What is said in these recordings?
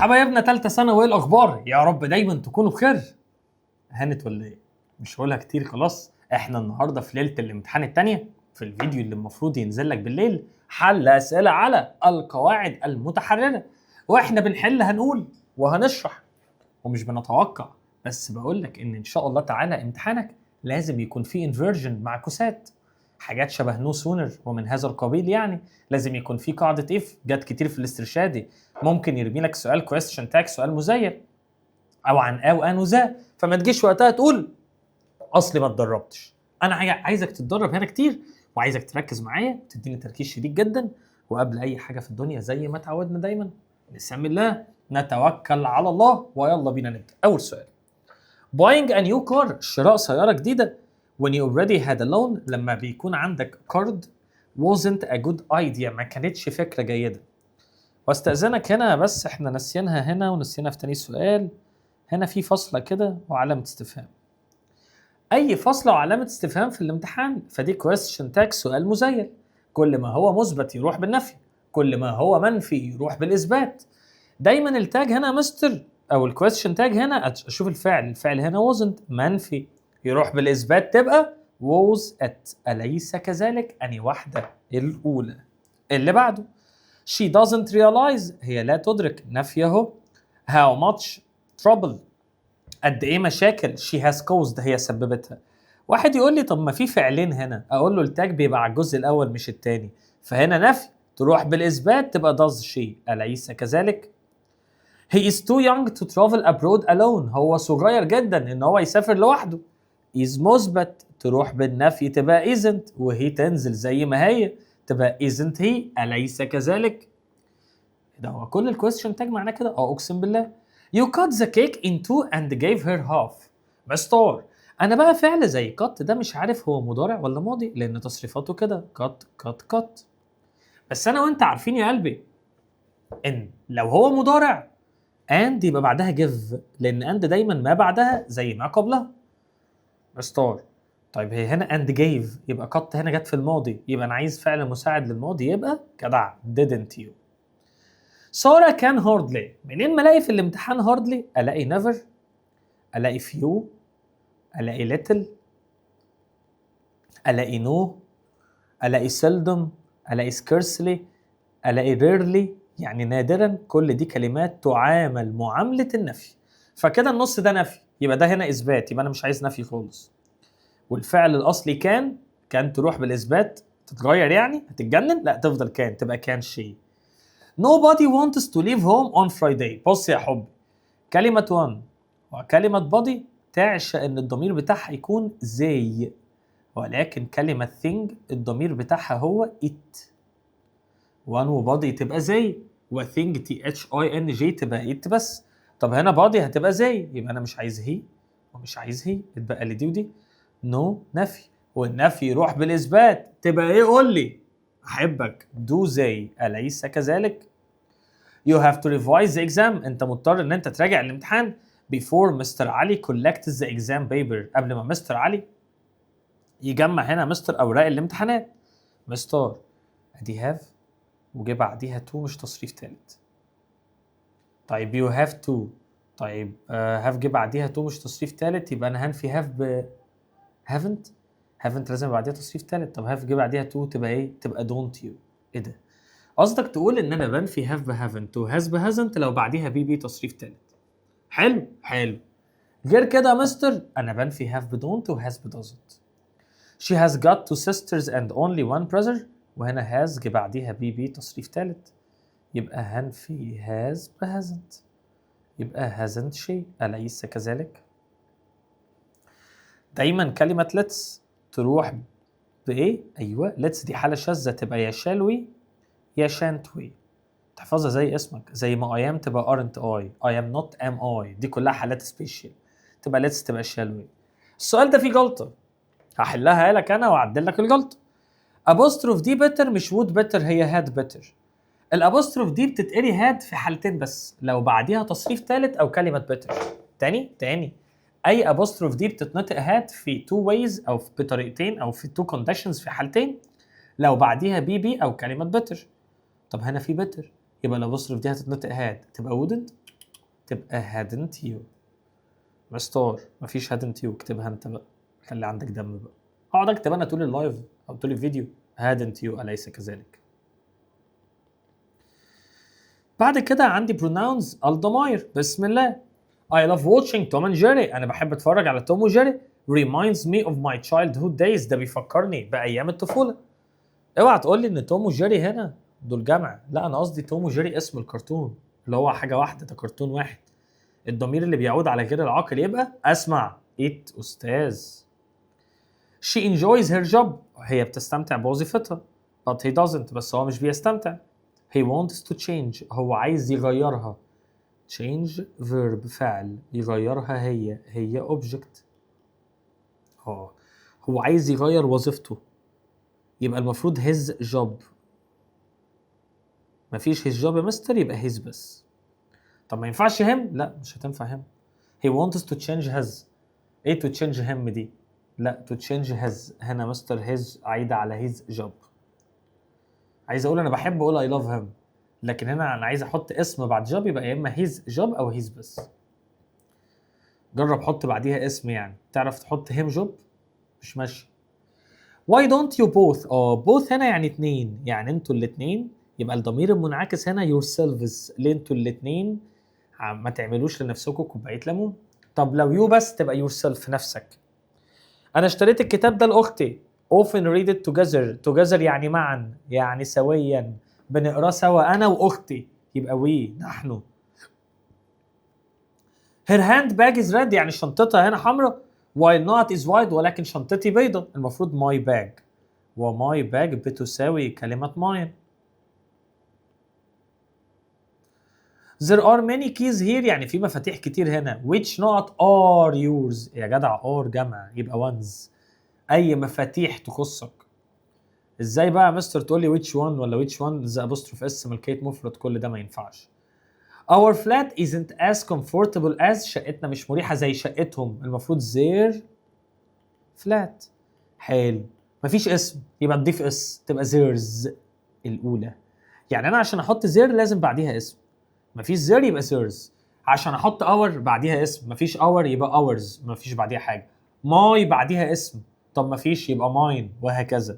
حبايبنا تالتة سنة وايه الأخبار؟ يا رب دايما تكونوا بخير. هانت ولا ايه؟ مش هقولها كتير خلاص. احنا النهارده في ليلة الامتحان التانية، في الفيديو اللي المفروض ينزل لك بالليل حل أسئلة على القواعد المتحررة، واحنا بنحل هنقول وهنشرح ومش بنتوقع، بس بقول لك ان شاء الله تعالى امتحانك لازم يكون فيه انفيرجن مع كوسات، حاجات شبه نو سونر ومن هذا القبيل. يعني لازم يكون في قاعده اف جت كتير في الاسترشادي، ممكن يرمي لك سؤال كويستشن تاج، سؤال مزيل او عن او ان وذا، فما تجيش وقتها تقول اصلي ما اتدربتش. انا عايزك تتدرب هنا كتير، وعايزك تركز معايا وتديني تركيز شديد جدا. وقبل اي حاجه في الدنيا زي ما تعودنا دايما، بسم الله نتوكل على الله ويلا بينا نبدا. اول سؤال: buying a new car، شراء سياره جديده when you already had a loan، لما بيكون عندك قرض wasn't a good idea، ما كانتش فكره جيده. واستاذنك هنا، بس احنا نسيناها هنا ونسينا في تاني سؤال. هنا في فاصله كده وعلامه استفهام. اي فاصله وعلامه استفهام في الامتحان فدي question tag، سؤال مزيل. كل ما هو مثبت يروح بالنفي، كل ما هو منفي يروح بالاثبات. دايما التاج هنا مستر او الكويستشن تاج هنا اشوف الفعل هنا wasn't منفي يروح بالاثبات تبقى was at، اليس كذلك؟ اني واحده الاولى. اللي بعده: she doesn't realize، هي لا تدرك، نفي اهو. how much trouble، قد ايه مشاكل she has caused، هي سببتها. واحد يقول لي طب ما في فعلين هنا، اقول له التاج بيبقى على الجزء الاول مش الثاني، فهنا نفي تروح بالاثبات تبقى does she، اليس كذلك؟ he is too young to travel abroad alone، هو صغير جدا ان هو يسافر لوحده. is مثبت تروح بالنفي تبقى isn't، وهي تنزل زي ما هي تبقى isn't he، اليس كذلك؟ ده هو كل الكويستشن تاج معناه كده. اقسم بالله. you cut the cake in two and gave her half. مستور انا بقى فعل زي cut ده مش عارف هو مضارع ولا ماضي، لان تصريفاته كده cut. بس انا وانت عارفين يا قلبي ان لو هو مضارع and يبقى بعدها give، لان and دايما ما بعدها زي ما قبلها. مستور طيب هي هنا and gave، يبقى cut هنا جت في الماضي، يبقى انا عايز فعل مساعد للماضي، يبقى جدع didn't you. سارة كان هاردلي، منين ما الاقي في الامتحان هاردلي؟ الاقي never، الاقي few، الاقي little، الاقي no، الاقي seldom، الاقي scarcely، الاقي rarely، يعني نادرا. كل دي كلمات تعامل معاملة النفي، فكده النص ده نفي، يبقى ده هنا اثبات، يبقى انا مش عايز نفي خالص. والفعل الاصلي كان تروح بالاثبات تتغير، يعني هتتجنن؟ لا تفضل كان، تبقى كان شيء. nobody wants to leave home on Friday. بص يا حب، كلمة one وكلمة body تعشق ان الضمير بتاعها يكون زي، ولكن كلمة thing الضمير بتاعها هو it. one وبادي تبقى زي، وthing THING تبقى it بس. طب هنا بادي هتبقى زي، يبقى انا مش عايز هي ومش عايز هي، اتبقى لي دي ودي. نو نفي، والنفي يروح بالاثبات تبقى ايه؟ قول لي. احبك do زي، اليس كذلك؟ you have to revise the exam، انت مضطر ان انت تراجع الامتحان before مستر علي collects the exam paper، قبل ما مستر علي يجمع هنا مستر اوراق الامتحانات. مستر ادي have وجي بعديها to، مش تصريف ثالث. طيب you have to، طيب have جه بعديها to مش تصريف ثالث، يبقى انا هنفي have ب haven't لازم بعديها تصريف ثالث. طب have جه بعديها to تبقى ايه؟ تبقى don't you. ايه ده؟ قصدك تقول ان انا بنفي have ب haven't و has ب hasn't لو بعديها بي تصريف ثالث. حلو. غير كده يا مستر انا بنفي have ب don't و has ب doesn't. she has got two sisters and only one brother، وهنا has جه بعديها بي تصريف ثالث، يبقى هنفي has ب hasn't، يبقى hasn't she، أليس كذلك؟ دايما كلمة let's تروح بإيه؟ أيوة let's دي حالة شاذة، تبقى يا shall we يا shan't we. تحفظها زي اسمك، زي ما I am تبقى aren't I am not am I، دي كلها حالات special. تبقى let's تبقى shall we. السؤال ده فيه غلطة، هحلها لك أنا وأعدل لك الغلطة. apostrophe دي better مش would better، هي had better. الابوستروف دي بتتقري هاد في حالتين بس، لو بعديها تصريف ثالث او كلمه بيتر. تاني اي ابوستروف دي بتتنطق هاد في تو ويز، او بطريقتين، او في تو كونديشنز، في حالتين، لو بعديها بي او كلمه بيتر. طب هنا في بيتر، يبقى الابوستروف دي هتتنطق هاد، تبقى wouldn't تبقى hadn't you. مستر مفيش hadn't you، اكتبها انت بقى، خلي عندك دم بقى. اقعد اكتب انا طول اللايف او طول الفيديو hadn't you أليس كذلك. بعد كده عندي pronouns الضمائر. بسم الله. I love watching Tom and Jerry. أنا بحب أتفرج على توم وجيري. Reminds me of my childhood days. ده بيفكرني بأيام الطفولة. اوعى تقول لي إن توم وجيري هنا دول جمع. لا، أنا قصدي توم وجيري اسم الكرتون اللي هو حاجة واحدة، ده كرتون واحد. الضمير اللي بيعود على غير العاقل يبقى أسمع. it أستاذ. She enjoys her job. هي بتستمتع بوظيفتها. But he doesn't. بس هو مش بيستمتع. He wants to change. هو عايز يغيرها. change verb فعل، يغيرها هي object. هو عايز يغير وظيفته، يبقى المفروض his job. مفيش his job يا مستر، يبقى his بس. طب ما ينفعش him؟ لا مش هتنفع him. he wants to change his. ايه to change him دي؟ لا to change his. هنا مستر his عايدة على his job. عايز اقول انا بحب اقول I love him، لكن هنا انا عايز احط اسم بعد job، يبقى يا اما his job او his بس. جرب حط بعديها اسم، يعني تعرف تحط him job؟ مش ماشي. why don't you both؟ both هنا يعني اتنين، يعني انتوا الاتنين، يبقى الضمير المنعكس هنا yourselves، ليه انتوا الاتنين ما تعملوش لنفسكم كوبايه ليمون. طب لو يو بس تبقى yourself نفسك. انا اشتريت الكتاب ده لاختي. often read it together يعني معا، يعني سويا، بنقراه سوا انا واختي، يبقى we نحن. her handbag is red يعني شنطتها هنا حمراء. while not is white ولكن شنطتي بيضة، المفروض my bag، وماي باج بتساوي كلمة mine. there are many keys here يعني في مفاتيح كتير هنا. which not are yours يا جدع، are جمع يبقى ones، أي مفاتيح تخصك. ازاي بقى يا مستر تقول لي which one ولا which one ذا apostrophe اس ملكية مفرد؟ كل ده ما ينفعش. our flat isn't as comfortable as شقتنا مش مريحة زي شقتهم، المفروض their flat. حلو، مفيش اسم يبقى تضيف اس تبقى theirs الأولى. يعني أنا عشان أحط their لازم بعديها اسم، مفيش their يبقى theirs. عشان أحط our بعديها اسم، مفيش our يبقى ours، مفيش بعديها حاجة. my بعديها اسم، طب مفيش يبقى mine، وهكذا.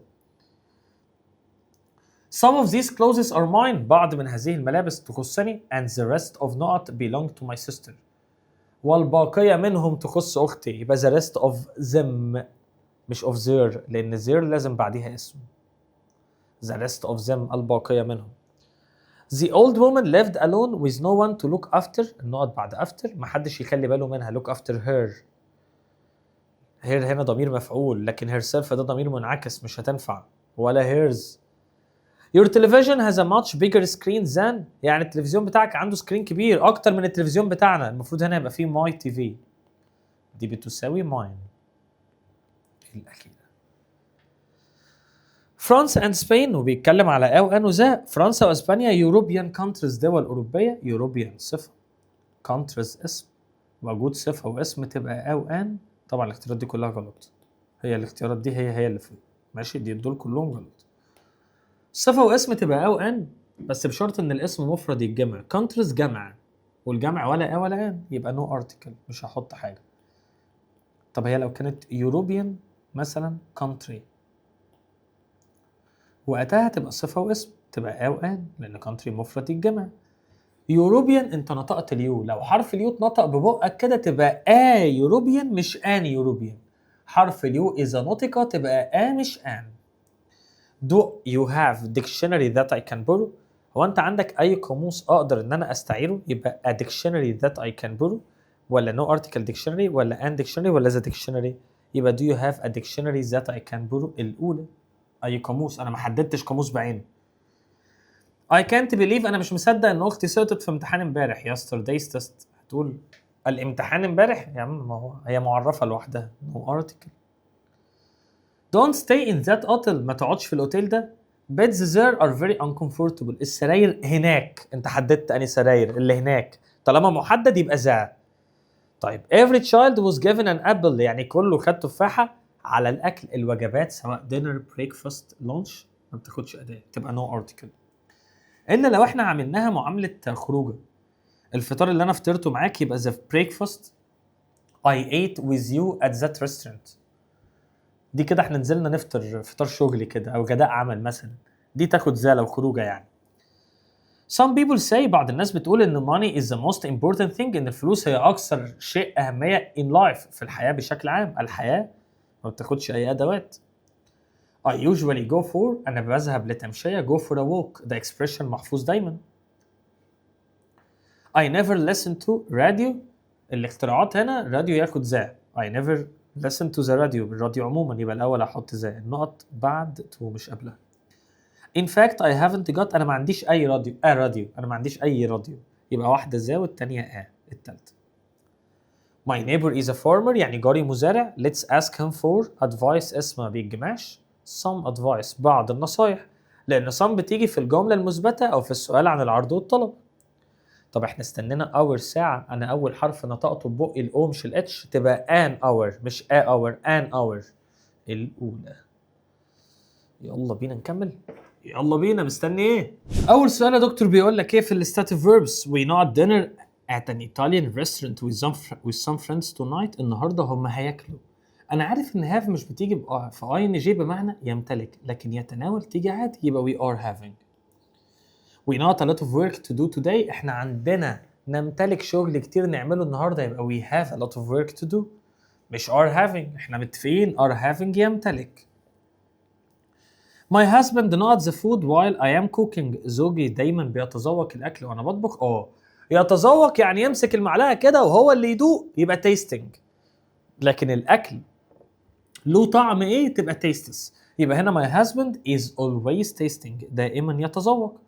Some of these clothes are mine. بعض من هذه الملابس تخصني. And the rest of not belong to my sister. والباقية منهم تخص أختي. يبقى the rest of them مش of their، لأن their لازم بعديها اسم. The rest of them الباقية منهم. The old woman lived alone with no one to look after. النقط بعد after محدش يخلي باله منها. Look after her. her هنا ضمير مفعول، لكن herself ده ضمير منعكس مش هتنفع. ولا hers. Your television has a much bigger screen than، يعني التلفزيون بتاعك عنده سكرين كبير اكتر من التلفزيون بتاعنا، المفروض هنا يبقى فيه my TV، دي بتساوي mine الأخيرة. فرنسا and Spain، وبيتكلم على او ان وذا. فرنسا واسبانيا European countries دول أوروبية. European صفة، countries اسم، وجود صفة واسم تبقى او ان. طبعا الاختيارات دي كلها غلط، هي الاختيارات دي هي اللي فوق ماشي، دي دول كلهم غلط. صفة واسم تبقى او ان، بس بشرط ان الاسم مفرد يتجمع. countries جمع، والجمع ولا ولا ان، يبقى no article مش هحط حاجة. طب هي لو كانت European مثلا country، وقتها تبقى صفة واسم تبقى او ان، لان country مفرد يتجمع. European انت نطقت اليو، لو حرف اليو اتنطق ببقك كده تبقى European مش an European. حرف اليو اذا نطق تبقى مش an. Do you have dictionary that I can borrow؟ هو انت عندك اي قاموس اقدر ان انا استعيره؟ يبقى a dictionary that I can borrow، ولا no article dictionary، ولا an dictionary، ولا the dictionary؟ يبقى do you have a dictionary that I can borrow الاولى، اي قاموس. انا ما حددتش قاموس بعينه. I can't believe، انا مش مصدق ان اختي سقطت في امتحان امبارح. yesterday's test، هتقول الامتحان امبارح يا عم، ما هو هي معرفة لوحدها no article. Don't stay in that hotel، ما تقعدش في الاوتيل ده. Beds there are very uncomfortable، السراير هناك، انت حددت اني سراير اللي هناك، طالما محدد يبقى ذا. طيب every child was given an apple، يعني كله خد تفاحة. على الاكل الوجبات سواء dinner breakfast lunch ما بتاخدش اداة، تبقى no article. الا لو احنا عملناها معاملة خروجه. الفطار اللي انا فطرته معاك يبقى the breakfast I ate with you at that restaurant. دي كده احنا نزلنا نفطر فطار شغل كده او غداء عمل مثلا، دي تاخد زي لو خروجه يعني. Some people say بعض الناس بتقول ان money is the most important thing، ان الفلوس هي اكثر شيء اهميه in life في الحياه بشكل عام. الحياه ما بتاخدش اي ادوات. I usually go for، انا بذهب لتمشيه، go for a walk، ده expression محفوظ دايما. I never listen to radio، الاختراعات هنا راديو ياخد ذا. I never listen to the radio، بالراديو عموما يبقى الاول احط ذا، النقط بعد تو مش قبلها. In fact I haven't got، انا ما عنديش اي راديو، راديو، انا ما عنديش اي راديو، يبقى واحده ذا والثانيه الثالثه. My neighbor is a farmer، يعني جاري مزارع. Let's ask him for advice، اسمها بيتجمعش some advice، بعض النصايح، لان some بتيجي في الجمله المثبته او في السؤال عن العرض والطلب. طب احنا استنينا اور ساعه، انا اول حرف نطقته ببقي الاو مش الاتش، تبقى ان اور مش اور، ان اور الاولى. يلا بينا نكمل، يلا بينا، مستني ايه؟ اول سؤال يا دكتور بيقول لك ايه في الستاتيف فيربس؟ we not dinner at an Italian restaurant with some friends tonight. النهارده هم هياكلوا. انا عارف ان have مش بتيجي في اي ان جي بمعنى يمتلك، لكن يتناول تيجي عادي، يبقى we are having. we not a lot of work to do today، احنا عندنا نمتلك شغل كتير نعمله النهارده، يبقى we have a lot of work to do، مش are having. احنا متفقين are having يمتلك. My husband not the food while I am cooking، زوجي دايما بيتذوق الاكل وانا بطبخ. يتذوق يعني يمسك المعلقه كده وهو اللي يدوق، يبقى tasting. لكن الاكل له طعم ايه تبقى tastes، يبقى هنا my husband is always tasting، دائما يتذوق.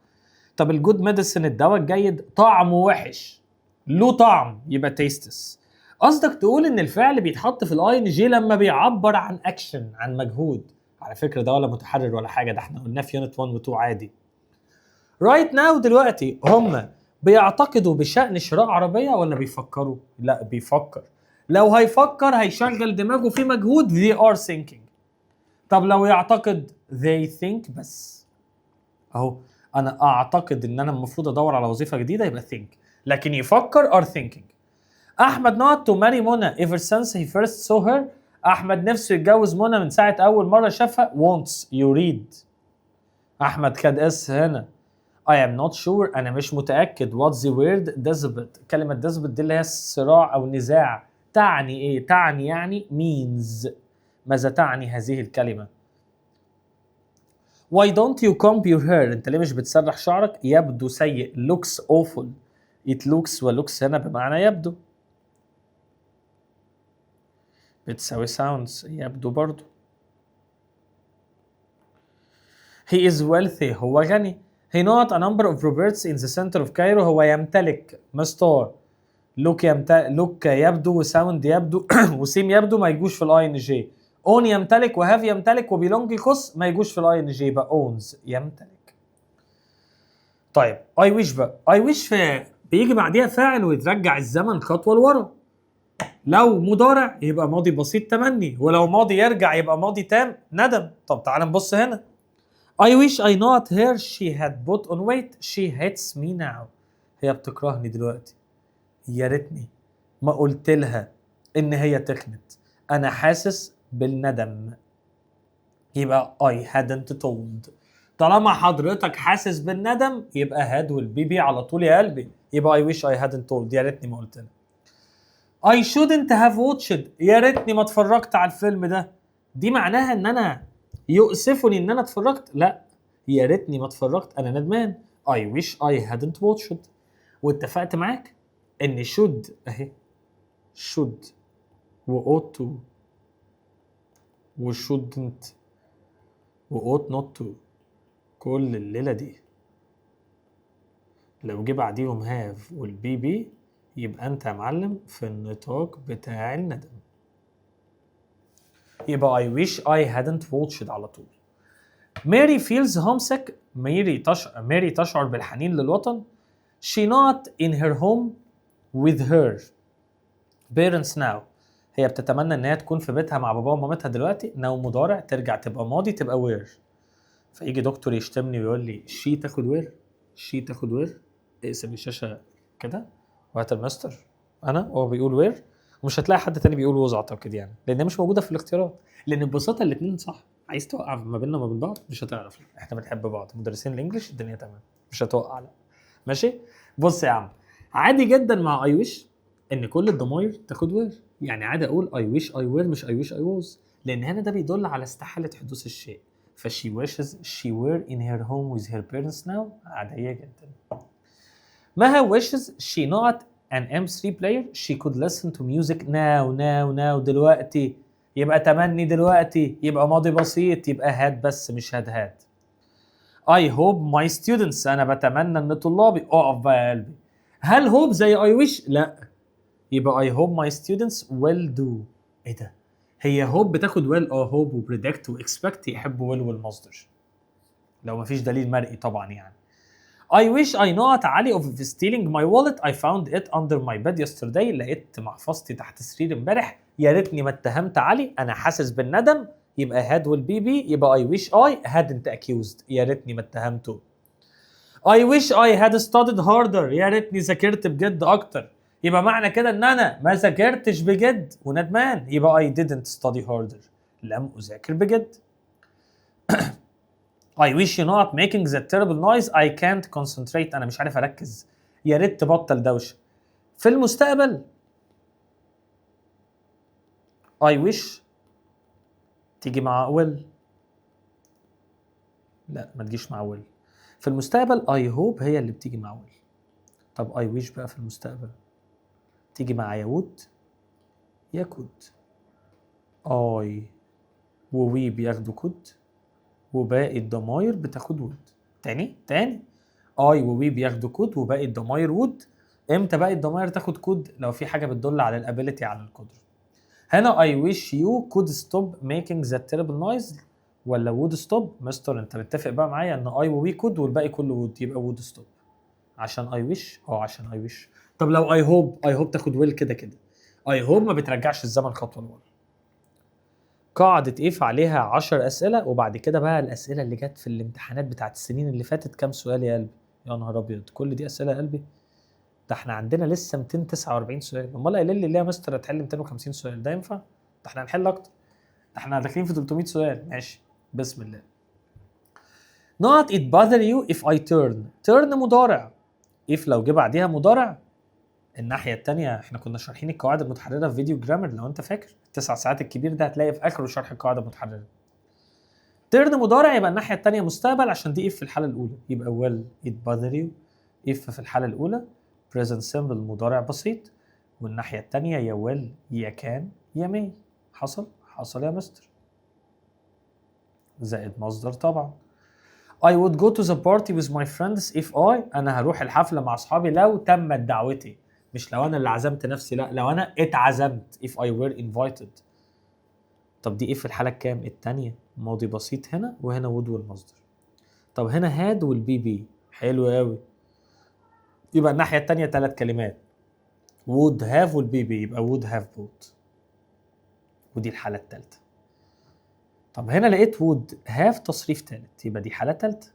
طب الجود ميديسن، الدواء الجيد طعمه وحش، له طعم، يبقى tastes. قصدك تقول ان الفعل بيتحط في الاي ان جي لما بيعبر عن اكشن، عن مجهود. على فكره ده ولا متحرر ولا حاجه، ده احنا قلناه في يونت 1 و 2 عادي. رايت ناو دلوقتي هم بيعتقدوا بشأن شراء عربيه ولا بيفكروا؟ لا بيفكر. لو هيفكر هيشغل دماغه في مجهود they are thinking. طب لو يعتقد they think بس. اهو انا اعتقد ان انا المفروض ادور على وظيفه جديده يبقى think، لكن يفكر are thinking. احمد not to marry منى ever since he first saw her، احمد نفسه يتجوز منى من ساعه اول مره شافها. wants يريد. احمد خد اس هنا. I am not sure، انا مش متاكد. what's the word desperate، كلمه desperate دي اللي هي صراع او نزاع، تعني ايه؟ تعني يعني means، ماذا تعني هذه الكلمه؟ Why don't you comb your hair، انت ليه مش بتسرح شعرك؟ يبدو سيء looks awful، it looks ولوكس هنا بمعنى يبدو، بتساوي sounds يبدو برضو. He is wealthy، هو غني. He not a number of roberts in the center of Cairo، هو يمتلك مستار. look look يبدو وساوند يبدو وسيم يبدو ما يجوش في الاي ان جي. own يمتلك وهاف يمتلك وبيلونج يخص ما يجوش في الاي ان جي، يبقى owns يمتلك. طيب I wish بقى، I wish بيجي بعديها فاعل ويترجع الزمن خطوه لورا. لو مضارع يبقى ماضي بسيط تمني، ولو ماضي يرجع يبقى ماضي تام ندم. طب تعال نبص هنا. I wish I not her she had put on weight، she hates me now، هي بتكرهني دلوقتي. يا ريتني ما قلت لها ان هي تخنت، انا حاسس بالندم، يبقى I hadn't told. طالما حضرتك حاسس بالندم يبقى had والبي على طول يا قلبي، يبقى I wish I hadn't told، يا ريتني ما قلت لها. I shouldn't have watched، يا ريتني ما اتفرجت على الفيلم ده. دي معناها ان انا يؤسفني ان انا اتفرجت؟ لا، يا ريتني ما اتفرجت، انا ندمان. I wish I hadn't watched. واتفقت معاك ان should اهي، should و ought to و shouldn't و ought not to، كل الليلة دي لو جه بعديهم have والبي بي يبقى انت يا معلم في النطاق بتاع الندم، يبقى I wish I hadn't watched على طول. ماري feels homesick، ماري تشعر بالحنين للوطن. she not in her home with her parents now، هي بتتمنى ان هي تكون في بيتها مع باباها ومامتها دلوقتي. now مضارع ترجع تبقى ماضي تبقى where، فيجي دكتور يشتمني ويقول لي she تاخد where، she تاخد where، اقسم الشاشة كده وات المستر انا هو بيقول وير، ومش هتلاقي حد تاني بيقول ووز اعتقد يعني، لان مش موجوده في الاختيارات، لان ببساطه الاثنين صح. عايز توقع ما بيننا وما بين بعض مش هتعرف، احنا بنحب بعض مدرسين الانجليش الدنيا تمام، مش هتوقع لا. ماشي. بص يا عم، عادي جدا مع اي ويش ان كل الضماير تاخد وير، يعني عادي اقول اي ويش اي وير مش اي ويش اي ووز، لان هنا ده بيدل على استحاله حدوث الشيء. فشي wishes she were in her home with her parents now عادية جدا. مها wishes she not an M3 player she could listen to music now دلوقتي، يبقى تمني دلوقتي، يبقى ماضي بسيط، يبقى هاد بس مش هاد. I hope my students انا بتمنى ان طلابي، اقف بقى يا قلبي، هل hope زي I wish؟ لا، يبقى I hope my students will do. ايه ده؟ هي hope بتاخد will hope و predict و expect يحبوا will والمصدر، لو مفيش دليل مرئي طبعا يعني. I wish I not علي of stealing my wallet I found it under my bed yesterday لقيت محفظتي تحت السرير امبارح، يا ريتني ما اتهمت علي، انا حاسس بالندم، يبقى had will be يبقى I wish I hadn't accused، يا ريتني ما اتهمته. I wish I had studied harder، يا ريتني ذاكرت بجد اكتر، يبقى معنى كده ان انا ما ذاكرتش بجد وندمان، يبقى I didn't study harder، لم اذاكر بجد. I wish you not making that terrible noise I can't concentrate، انا مش عارف اركز، يا ريت تبطل دوشه. في المستقبل I wish تيجي مع will، لا ما تجيش مع will. في المستقبل I hope هي اللي بتيجي مع will. طب I wish بقى في المستقبل تيجي مع يا would يا could. I و we بياخدوا could وباقي الضماير بتاخد would. تاني I و we بياخدوا could وباقي الضماير would. امتى باقي الضماير تاخد كود؟ لو في حاجه بتدل على الابيليتي على القدره. هنا I wish you could stop making that terrible noise ولا would stop. مستر انت متفق بقى معايا ان I و we could والباقي كله would، يبقى would stop عشان I wish عشان I wish. طب لو I hope تاخد will كده I hope ما بترجعش الزمن خطوه لورا. قاعدة اف عليها 10 اسئله، وبعد كده بقى الاسئله اللي جت في الامتحانات بتاعت السنين اللي فاتت كام سؤال يا قلبي؟ يا نهار ابيض، كل دي اسئله يا قلبي؟ ده احنا عندنا لسه 249 سؤال، امال قايل لي ليه يا مستر هتحل 250 سؤال؟ ده ينفع؟ ده احنا هنحل اكتر، ده احنا داخلين في 300 سؤال. ماشي بسم الله. not it bother you if I turn مضارع، if لو جه بعديها مضارع. الناحيه الثانيه احنا كنا شارحين القواعد المتحرره في فيديو جرامر لو انت فاكر، 9 ساعات الكبير ده هتلاقي في اخره شرح القواعد المتحرره. turn مضارع يبقى الناحيه الثانيه مستقبل عشان دي if في الحاله الاولى، يبقى will it bother you if في الحاله الاولى present simple مضارع بسيط، والناحيه الثانيه يا will يا كان يا may. حصل يا مستر، زائد مصدر طبعا. I would go to the party with my friends if انا هروح الحفله مع اصحابي لو تمت دعوتي، مش لو انا اللي عزمت نفسي، لا لو انا اتعزمت if I were invited. طب دي ايه في الحاله الكام؟ الثانيه، ماضي بسيط هنا، وهنا would والمصدر. طب هنا had والبي بي، حلو قوي، يبقى الناحيه الثانيه 3 كلمات would have والبي بي، يبقى would have bought، ودي الحاله الثالثه. طب هنا لقيت would have تصريف ثالث، يبقى دي حاله ثالثه،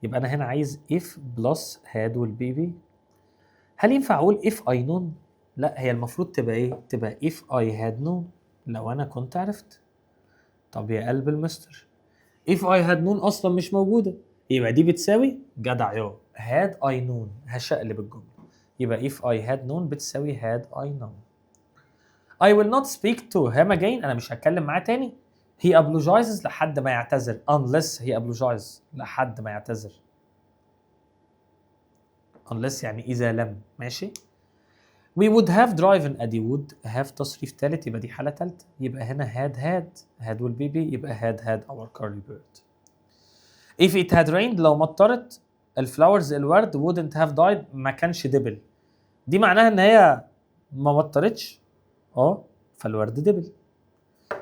يبقى انا هنا عايز if plus had والبي بي. هل ينفع اقول if I known؟ لا، هي المفروض تبقى ايه؟ تبقى if I had known، لو انا كنت عرفت. طب يا قلب المستر if I had known اصلا مش موجوده، يبقى دي بتساوي جدع يا had I known، هشقلب الجمله، يبقى if I had known بتساوي had I known. I will not speak to him again، انا مش هتكلم معاه تاني. he apologizes لحد ما يعتذر، unless he apologizes لحد ما يعتذر، unless يعني اذا لم. ماشي. we would have driven، ادي would have تصريف ثالث، يبقى دي حاله ثالثه، يبقى هنا had والبي بي، يبقى had our curly bird. if it had rained لو مطرت، الفلاورز الورد wouldn't have died ما كانش دبل، دي معناها ان هي ما مطرتش فالورد دبل،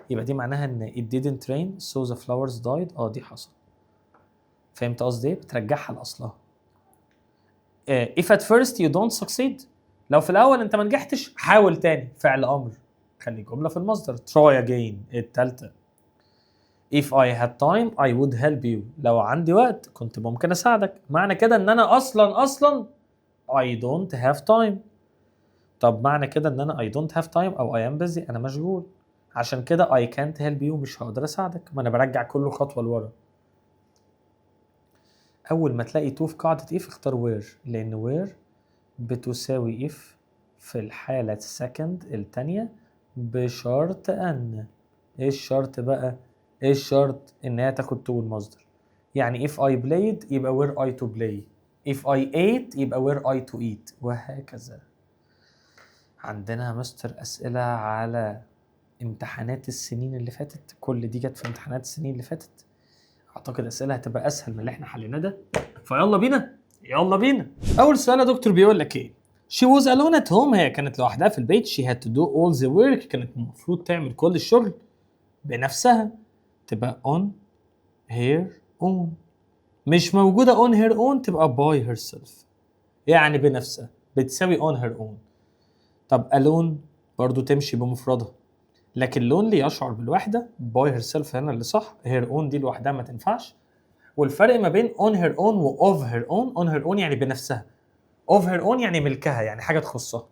يبقى دي معناها ان it didn't rain so the flowers died. دي حصل. فهمت قصدي ايه؟ بترجعها لاصلها. if at first you don't succeed، لو في الاول انت ما نجحتش حاول تاني، فعل امر، خلي جمله في المصدر try again. الثالثه if I had time I would help you، لو عندي وقت كنت ممكن اساعدك، معنى كده ان انا اصلا I don't have time. طب معنى كده ان انا I don't have time او I am busy، انا مشغول، عشان كده I can't help you، مش هقدر اساعدك. ما انا برجع كل خطوه لورا. اول ما تلاقي تو في قاعده if اختار where، لان where بتساوي if في الحاله السكند الثانيه بشرط ان. ايه الشرط بقى؟ ايه الشرط؟ ان هي تاخد تو المصدر. يعني if I played يبقى where I to play، if I ate يبقى where I to eat، وهكذا. عندنا مستر اسئله على امتحانات السنين اللي فاتت، كل دي جت في امتحانات السنين اللي فاتت. اعتقد اسئله هتبقى اسهل من اللي احنا حليناه ده، فيلا بينا يلا بينا. اول سؤال يا دكتور بيقول لك ايه؟ She was alone at home، هي كانت لوحدها في البيت. She had to do all the work، كانت المفروض تعمل كل الشغل بنفسها. تبقى on her own. مش موجودة on her own تبقى by herself، يعني بنفسها، بتساوي on her own. طب alone برضو تمشي بمفردها، لكن lonely يشعر بالوحدة. by herself هنا اللي صح، her own دي لوحدها ما تنفعش. والفرق ما بين on her own و of her own، on her own يعني بنفسها، of her own يعني ملكها، يعني حاجة تخصها.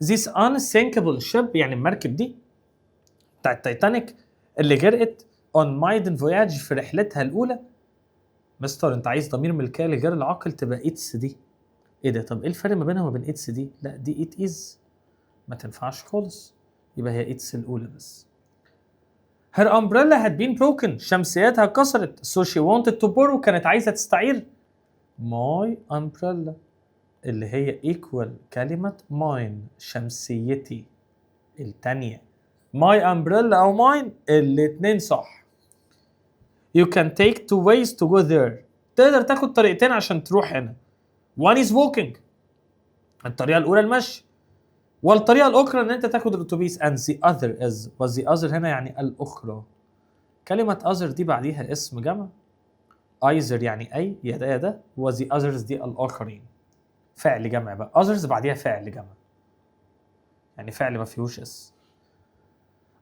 this unsinkable ship يعني المركب دي بتاعت تايتانيك اللي غرقت on maiden voyage في رحلتها الأولى. مستر انت عايز ضمير ملكية لغير العاقل، تبقى its دي. ايه ده؟ طب ايه الفرق ما بينها وبين its دي؟ لا دي it is، ما تنفعش خالص، يبقى هي its الأولى بس. her umbrella had been broken، شمسيتها كسرت. so she wanted to borrow، كانت عايزة تستعير my umbrella اللي هي equal كلمة mine شمسيتي التانية. my umbrella أو mine الاتنين صح. you can take two ways to go there، تقدر تاخد طريقتين عشان تروح هنا. one is walking، الطريقة الأولى المشي، والطريقة الأخرى إن أنت تاخد الأتوبيس. and the other is، و the other هنا يعني الأخرى. كلمة other دي بعديها اسم جمع، either يعني أي، يا ده يا ده، و the others دي الآخرين، فعل جمع بقى. others بعديها فعل جمع، يعني فعل ما فيهوش اس.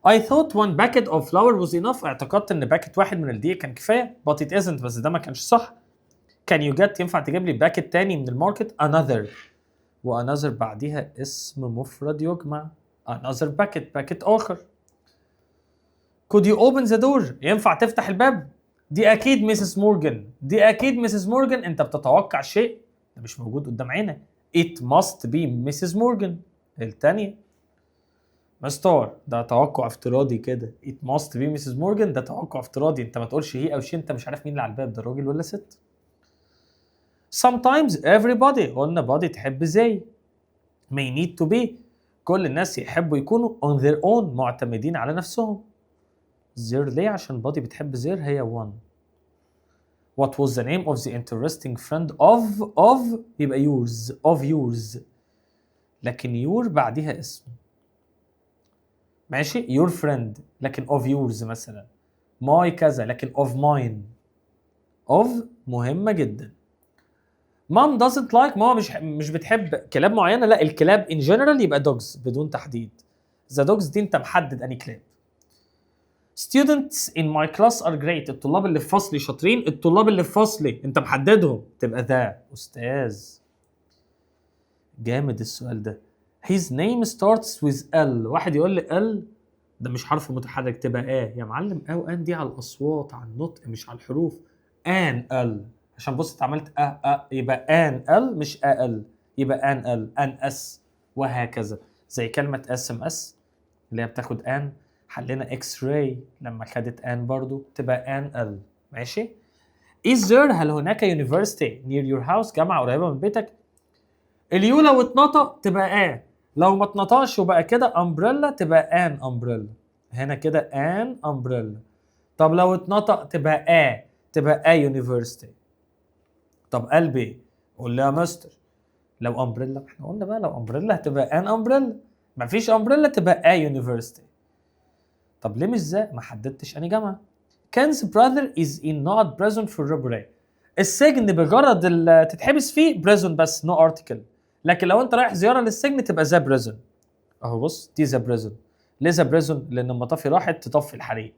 I thought one packet of flour was enough، اعتقدت ان باكت واحد من الدقيق كان كفايه. but it isn't، بس ده ما كانش صح. can you get، ينفع تجيب لي باكت تاني من الماركت. another، و another بعديها اسم مفرد يجمع. another packet، باكت اخر. could you open the door، ينفع تفتح الباب. دي اكيد ميسيس مورجان، دي اكيد ميسيس مورجان. انت بتتوقع شيء ده مش موجود قدام عينك. it must be ميسيس مورجان الثانيه. مستر ده توقع افتراضي كده، it must be ميسيس مورجان ده توقع افتراضي، انت ما تقولش هي او شي، انت مش عارف مين اللي على الباب ده، راجل ولا ست. sometimes everybody، قلنا body تحب زي، may need to be، كل الناس يحبوا يكونوا on their own معتمدين على نفسهم. their ليه؟ عشان body بتحب their هي one. what was the name of the interesting friend of يبقى yours، of yours، لكن your بعدها اسم. ماشي your friend لكن of yours مثلا. my كذا لكن of mine. of مهمة جدا. mom doesn't like، ماما مش بتحب كلاب معينة، لا الكلاب in general يبقى dogs بدون تحديد. the dogs دي انت محدد اني كلاب. students in my class are great، الطلاب اللي في فصلي شاطرين. الطلاب اللي في فصلي انت محددهم، تبقى ذا استاذ. جامد السؤال ده. his name starts with L، واحد يقول لي L ده مش حرف متحرك، تبقى يا معلم. او ان دي على الاصوات، على النطق، مش على الحروف. ان ال، عشان بص انت عملت يبقى ان ال مش ال، يبقى ان ال، ان اس، وهكذا. زي كلمه اس ام اس اللي هي بتاخد ان، حلينا اكس راي لما خدت ان برضو تبقى ان ال. ماشي. is there، هل هناك university near your house، جامعه قريبه من بيتك. اليو لو اتنطق تبقى لو ما اتنطقش وبقى كده umbrella تبقى an umbrella، هنا كده an umbrella. طب لو اتنطق تبقى university. طب قلبي قول لي يا مستر لو umbrella، احنا قلنا بقى لو umbrella هتبقى an umbrella، مفيش umbrella تبقى university. طب ليه مش زي ما حددتش اني جامعه. Ken's brother is in not prison for robbery، السجن بغرض تتحبس فيه prison بس no article، لكن لو انت رايح زياره للسجن تبقى ذا بريزون. اهو بص دي ذا بريزون. ليه ذا بريزون؟ لان المطافي راحت تطفي الحريق،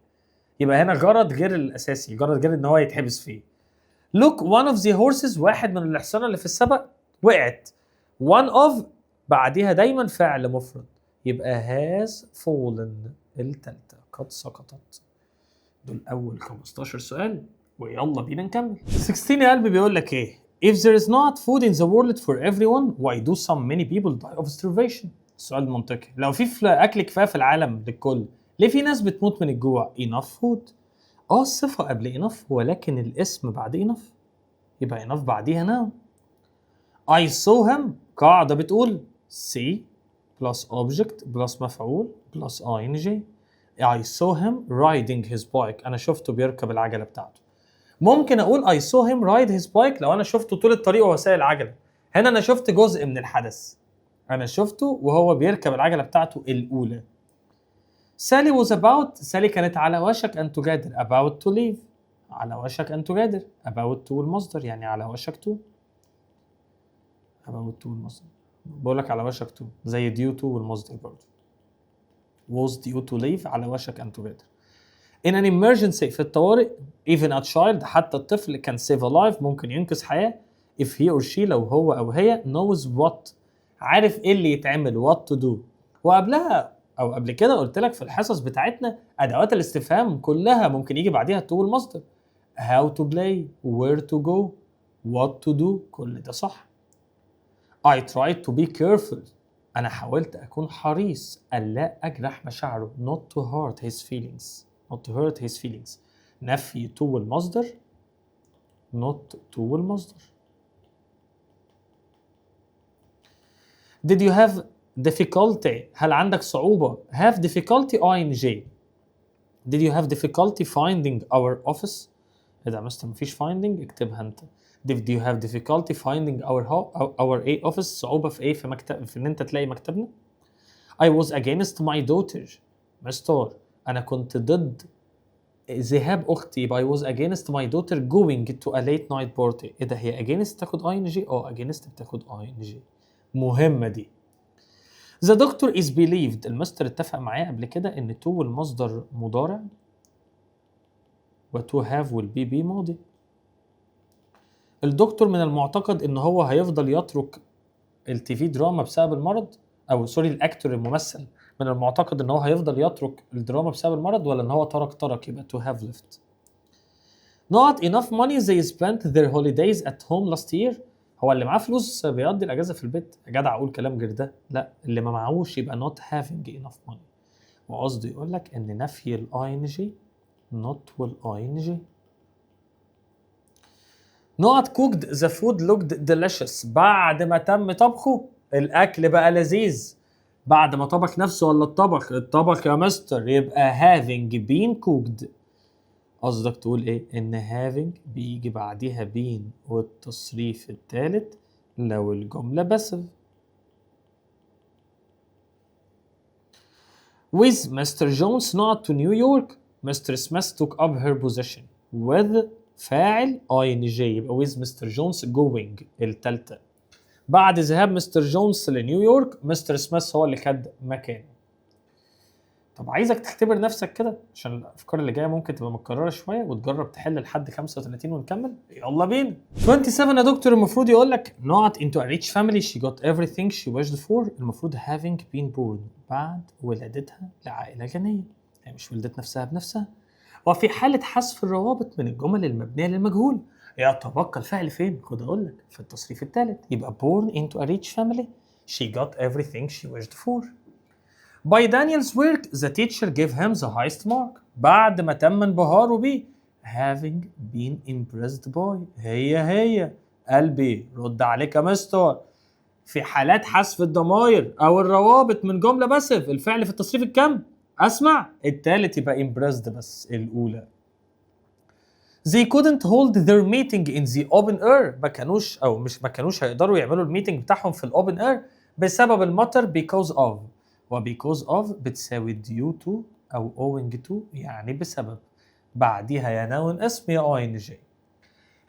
يبقى هنا غرض غير الاساسي، غرض غير ان هو يتحبس فيه. look one of the horses، واحد من الحصانه اللي في السبق وقعت. one of بعديها دايما فعل مفرد، يبقى has fallen التالتة قد سقطت. دول أول 15 سؤال ويلا بينا نكمل. 16 يا قلبي بيقول لك إيه؟ If there is not food in the world for everyone, why do so many people die of starvation؟ السؤال منطقي، لو في أكل كفاية في العالم للكل، ليه في ناس بتموت من الجوع؟ enough food. الصفة قبل enough ولكن الاسم بعد enough، يبقى enough بعديها noun. I saw him قاعدة بتقول see plus object plus مفعول plus ing. I saw him riding his bike. أنا شفته بيركب العجلة بتاعته. ممكن أقول I saw him ride his bike لو أنا شفته طول الطريق وهو سايق العجلة. هنا أنا شفت جزء من الحدث. أنا شفته وهو بيركب العجلة بتاعته الأولى. سالي was about. سالي كانت على وشك أن تغادر. about to leave. على وشك أن تغادر. about to المصدر يعني على وشك to. about to المصدر. بقولك على وشك to زي due to والمصدر برضه. was due to leave على وشك أن تغادر. in an emergency في الطوارئ even a child حتى الطفل can save a life ممكن ينقذ حياة if he or she لو هو أو هي knows what عارف إيه اللي يتعمل what to do. وقبلها أو قبل كده قلت لك في الحصص بتاعتنا أدوات الاستفهام كلها ممكن يجي بعديها to المصدر. how to play where to go what to do كل ده صح. I tried to be careful. أنا حاولت أكون حريص ألا أجرح مشاعره not to hurt his feelings. not to hurt his feelings. نفي to المصدر not to المصدر. Did you have difficulty؟ هل عندك صعوبة؟ have difficulty ing. Did you have difficulty finding our office؟ إذا مستر مفيش finding اكتبها أنت. Did you have difficulty finding our office؟ صعوبة في إيه؟ في إن أنت تلاقي مكتبنا. I was against my daughter. مستر أنا كنت ضد ذهاب أختي. I was against my daughter going to a late night party. إيه ده هي against تاخد ing؟ against بتاخد ing. مهمة دي. The doctor is believed. المستر اتفق معايا قبل كده إن to والمصدر مضارع و to have والبي بي ماضي. الدكتور من المعتقد إن هو هيفضل يترك التيفي دراما بسبب المرض أو سوري الأكتور الممثل من المعتقد إن هو هيفضل يترك الدراما بسبب المرض ولا إن هو ترك يبقى to have left. Not enough money they spent their holidays at home last year. هو اللي معاه فلوس بيقضي الأجازة في البيت. يا جدع أقول كلام غير ده. لا اللي ما معهوش يبقى not having enough money. وقصدي يقول لك إن نفي ال ing not وال ing. Not cooked the food looked delicious. بعد ما تم طبخه الأكل بقى لذيذ. بعد ما طبخ نفسه ولا الطبخ يا مستر يبقى having been cooked. قصدك تقول ايه؟ ان having بيجي بعديها been والتصريف الثالث لو الجملة passive. With Mr. Jones not to New York, Mr. Smith took up her position. With فاعل ing يبقى with Mr. Jones going الثالثة. بعد ذهاب مستر جونز لنيويورك مستر سميث هو اللي خد مكانه. طب عايزك تختبر نفسك كده عشان الافكار اللي جايه ممكن تبقى متكرره شويه وتجرب تحل لحد 35 ونكمل. يلا بينا. 27 يا دكتور المفروض يقول لك not into a rich family she got everything she wished for. المفروض having been born بعد ولادتها لعائله غنيه. هي مش ولدت نفسها بنفسها. وفي حاله حذف الروابط من الجمل المبنيه للمجهول يتبقى الفعل فين؟ خد اقول لك في التصريف الثالث يبقى born into a rich family she got everything she wished for. By Daniel's work the teacher gave him the highest mark. بعد ما تم انبهاره بيه having been impressed by. هي قلبي رد عليك يا مستر. في حالات حذف الضمائر او الروابط من جمله باسف الفعل في التصريف الكم؟ اسمع الثالث يبقى impressed بس الاولى. They couldn't hold their meeting in the open air. ما كانوش هيقدروا يعملوا الميتنج بتاعهم في الاوبن اير بسبب المطر because of. و because of بتساوي due to او owing to يعني بسبب. بعديها يا noun اسم يا ing.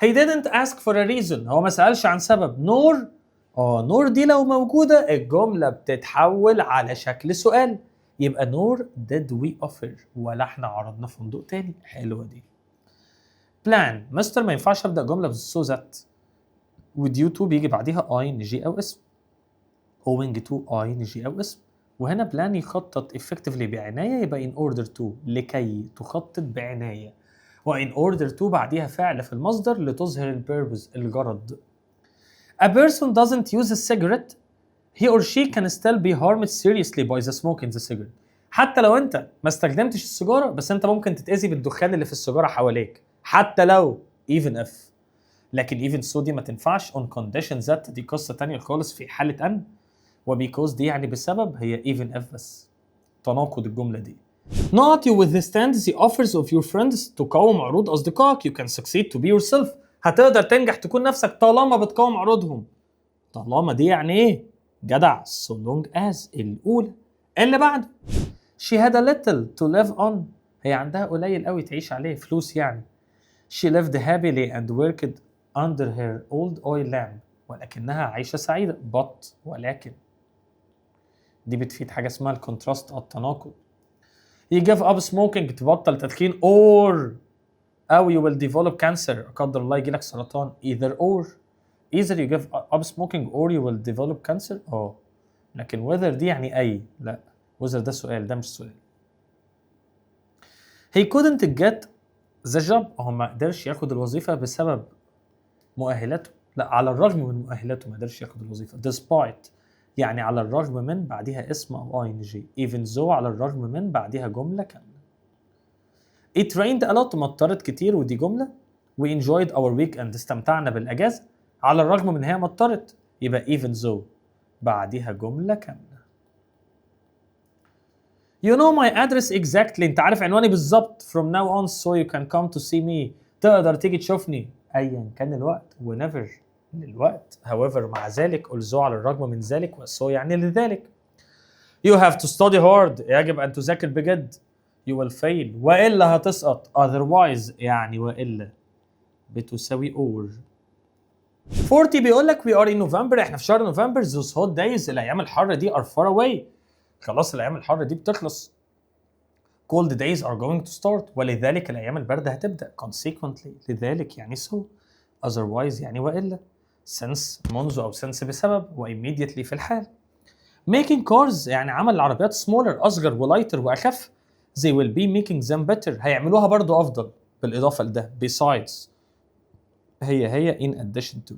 He didn't ask for a reason. هو ما سألش عن سبب. نور دي لو موجودة الجملة بتتحول على شكل سؤال يبقى نور did we offer ولا احنا عرضنا فندق تاني. حلوة دي. بلان مستر ما ينفعش ابدا جمله بالسو ذات وديو تو بيجي بعديها ing او اسم. owing to ing أو اسم. وهنا plan يخطط effectively بعناية يبقى in order to لكي تخطط بعناية. و in order to بعديها فعل في المصدر لتظهر ال purpose الغرض. A person doesn't use a cigarette he or she can still be harmed seriously by the smoking the cigarette. حتى لو انت ما استخدمتش السيجاره بس انت ممكن تتاذي بالدخان اللي في السيجاره حواليك حتى لو even if. لكن even so دي ما تنفعش on condition that دي قصه تانية خالص في حاله ان. وبيكوز دي يعني بسبب هي even if بس. تناقض الجمله دي. Not you withstand the offers of your friends تقاوم عروض اصدقائك. You can succeed to be yourself. هتقدر تنجح تكون نفسك طالما بتقاوم عروضهم. طالما دي يعني ايه؟ جدع. so long as الأولى. اللي بعده she had a little to live on. هي عندها قليل قوي تعيش عليه فلوس يعني. she lived happily and worked under her old oil lamp. ولكنها عايشة سعيدة but ولكن. دي بتفيد حاجة اسمها الكونتراست التناقض. you give up smoking تبطل تدخين or أو you will develop cancer قدر الله يجيلك سرطان. either you give up smoking or you will develop cancer. لكن whether دي يعني أي. لا whether ده سؤال ده مش سؤال. he couldn't get the job. هو ما قدرش ياخد الوظيفة بسبب مؤهلاته. لا على الرغم من مؤهلاته ما قدرش ياخد الوظيفة. despite يعني على الرغم من بعدها اسم أو ing. even though على الرغم من بعدها جملة كاملة. it rained a lot مطرت كتير ودي جملة. we enjoyed our weekend استمتعنا بالأجازة. على الرغم من هي مطرت يبقى even though بعدها جملة كاملة. You know my address exactly. انت عارف عنواني بالظبط. From now on so you can come to see me. تقدر تيجي تشوفني ايا كان الوقت. whenever للوقت. however مع ذلك. although على الرغم من ذلك. و so يعني لذلك. You have to study hard. يجب ان تذاكر بجد. You will fail. والا هتسقط. otherwise يعني والا بتساوي or. 40 بيقول لك we are in November. احنا في شهر نوفمبر. those hot days الايام الحاره دي are far away. خلاص الايام الحاره دي بتخلص. cold days are going to start. ولذلك الايام البارده هتبدا. consequently لذلك يعني so. otherwise يعني والا. since منذ او since بسبب. و immediately في الحال. making cars يعني عمل العربيات smaller اصغر ولايتر واخف. they will be making them better هيعملوها برضو افضل بالاضافه لده. besides هي in addition to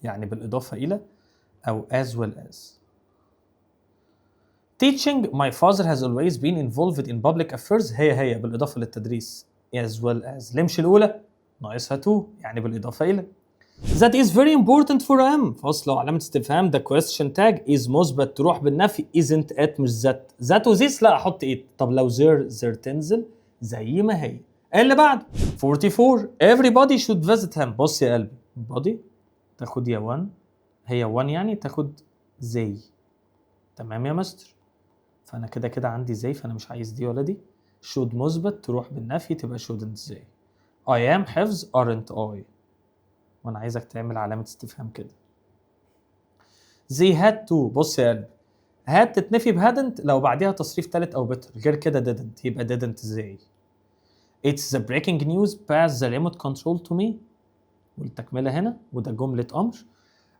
يعني بالاضافه الى او as well as. teaching my father has always been involved in public affairs هي بالاضافه للتدريس. as well as لمش الاولى ناقصها to يعني بالاضافه الى. that is very important for him فاصله وعلامه استفهام. the question tag is مثبت تروح بالنفي. isn't it مش that و this لا احط it. طب لو there تنزل زي ما هي. اللي بعد 44 everybody should visit him. بص يا قلبي body تاخد يا 1 هي 1 يعني تاخد زي. تمام يا مستر. فانا كده عندي زي فانا مش عايز دي ولا دي. should مثبت تروح بالنفي تبقى shouldn't زي. I am حفظ aren't I. وانا عايزك تعمل علامة استفهام كده. they had to. بص يا قلبي had تتنفي بhadn't لو بعدها تصريف ثالث او better. غير كده didn't يبقى didn't زي. it's the breaking news pass the remote control to me. والتكملة هنا وده جملة أمر.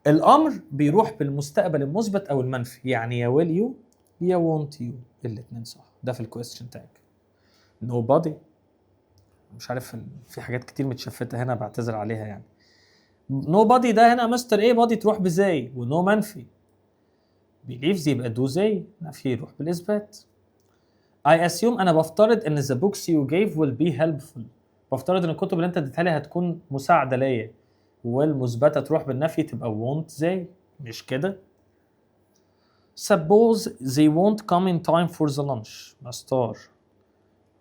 الأمر بيروح بالمستقبل المثبت أو المنفي. يعني يا will you يا won't you. الاتنين صح. ده في الكويستشن تاج. nobody مش عارف في حاجات كتير متشفتة هنا بعتذر عليها يعني. nobody ده هنا مستر ايه body تروح بزي ونو منفي. believes يبقى do زي نفي يروح بالإثبات. I assume أنا بفترض إن the books you gave will be helpful. بفترض إن الكتب اللي أنت اديتها لي هتكون مساعدة ليا. والمثبتة تروح بالنفي تبقى won't زي. مش كده؟ suppose they won't come in time for the lunch. مستار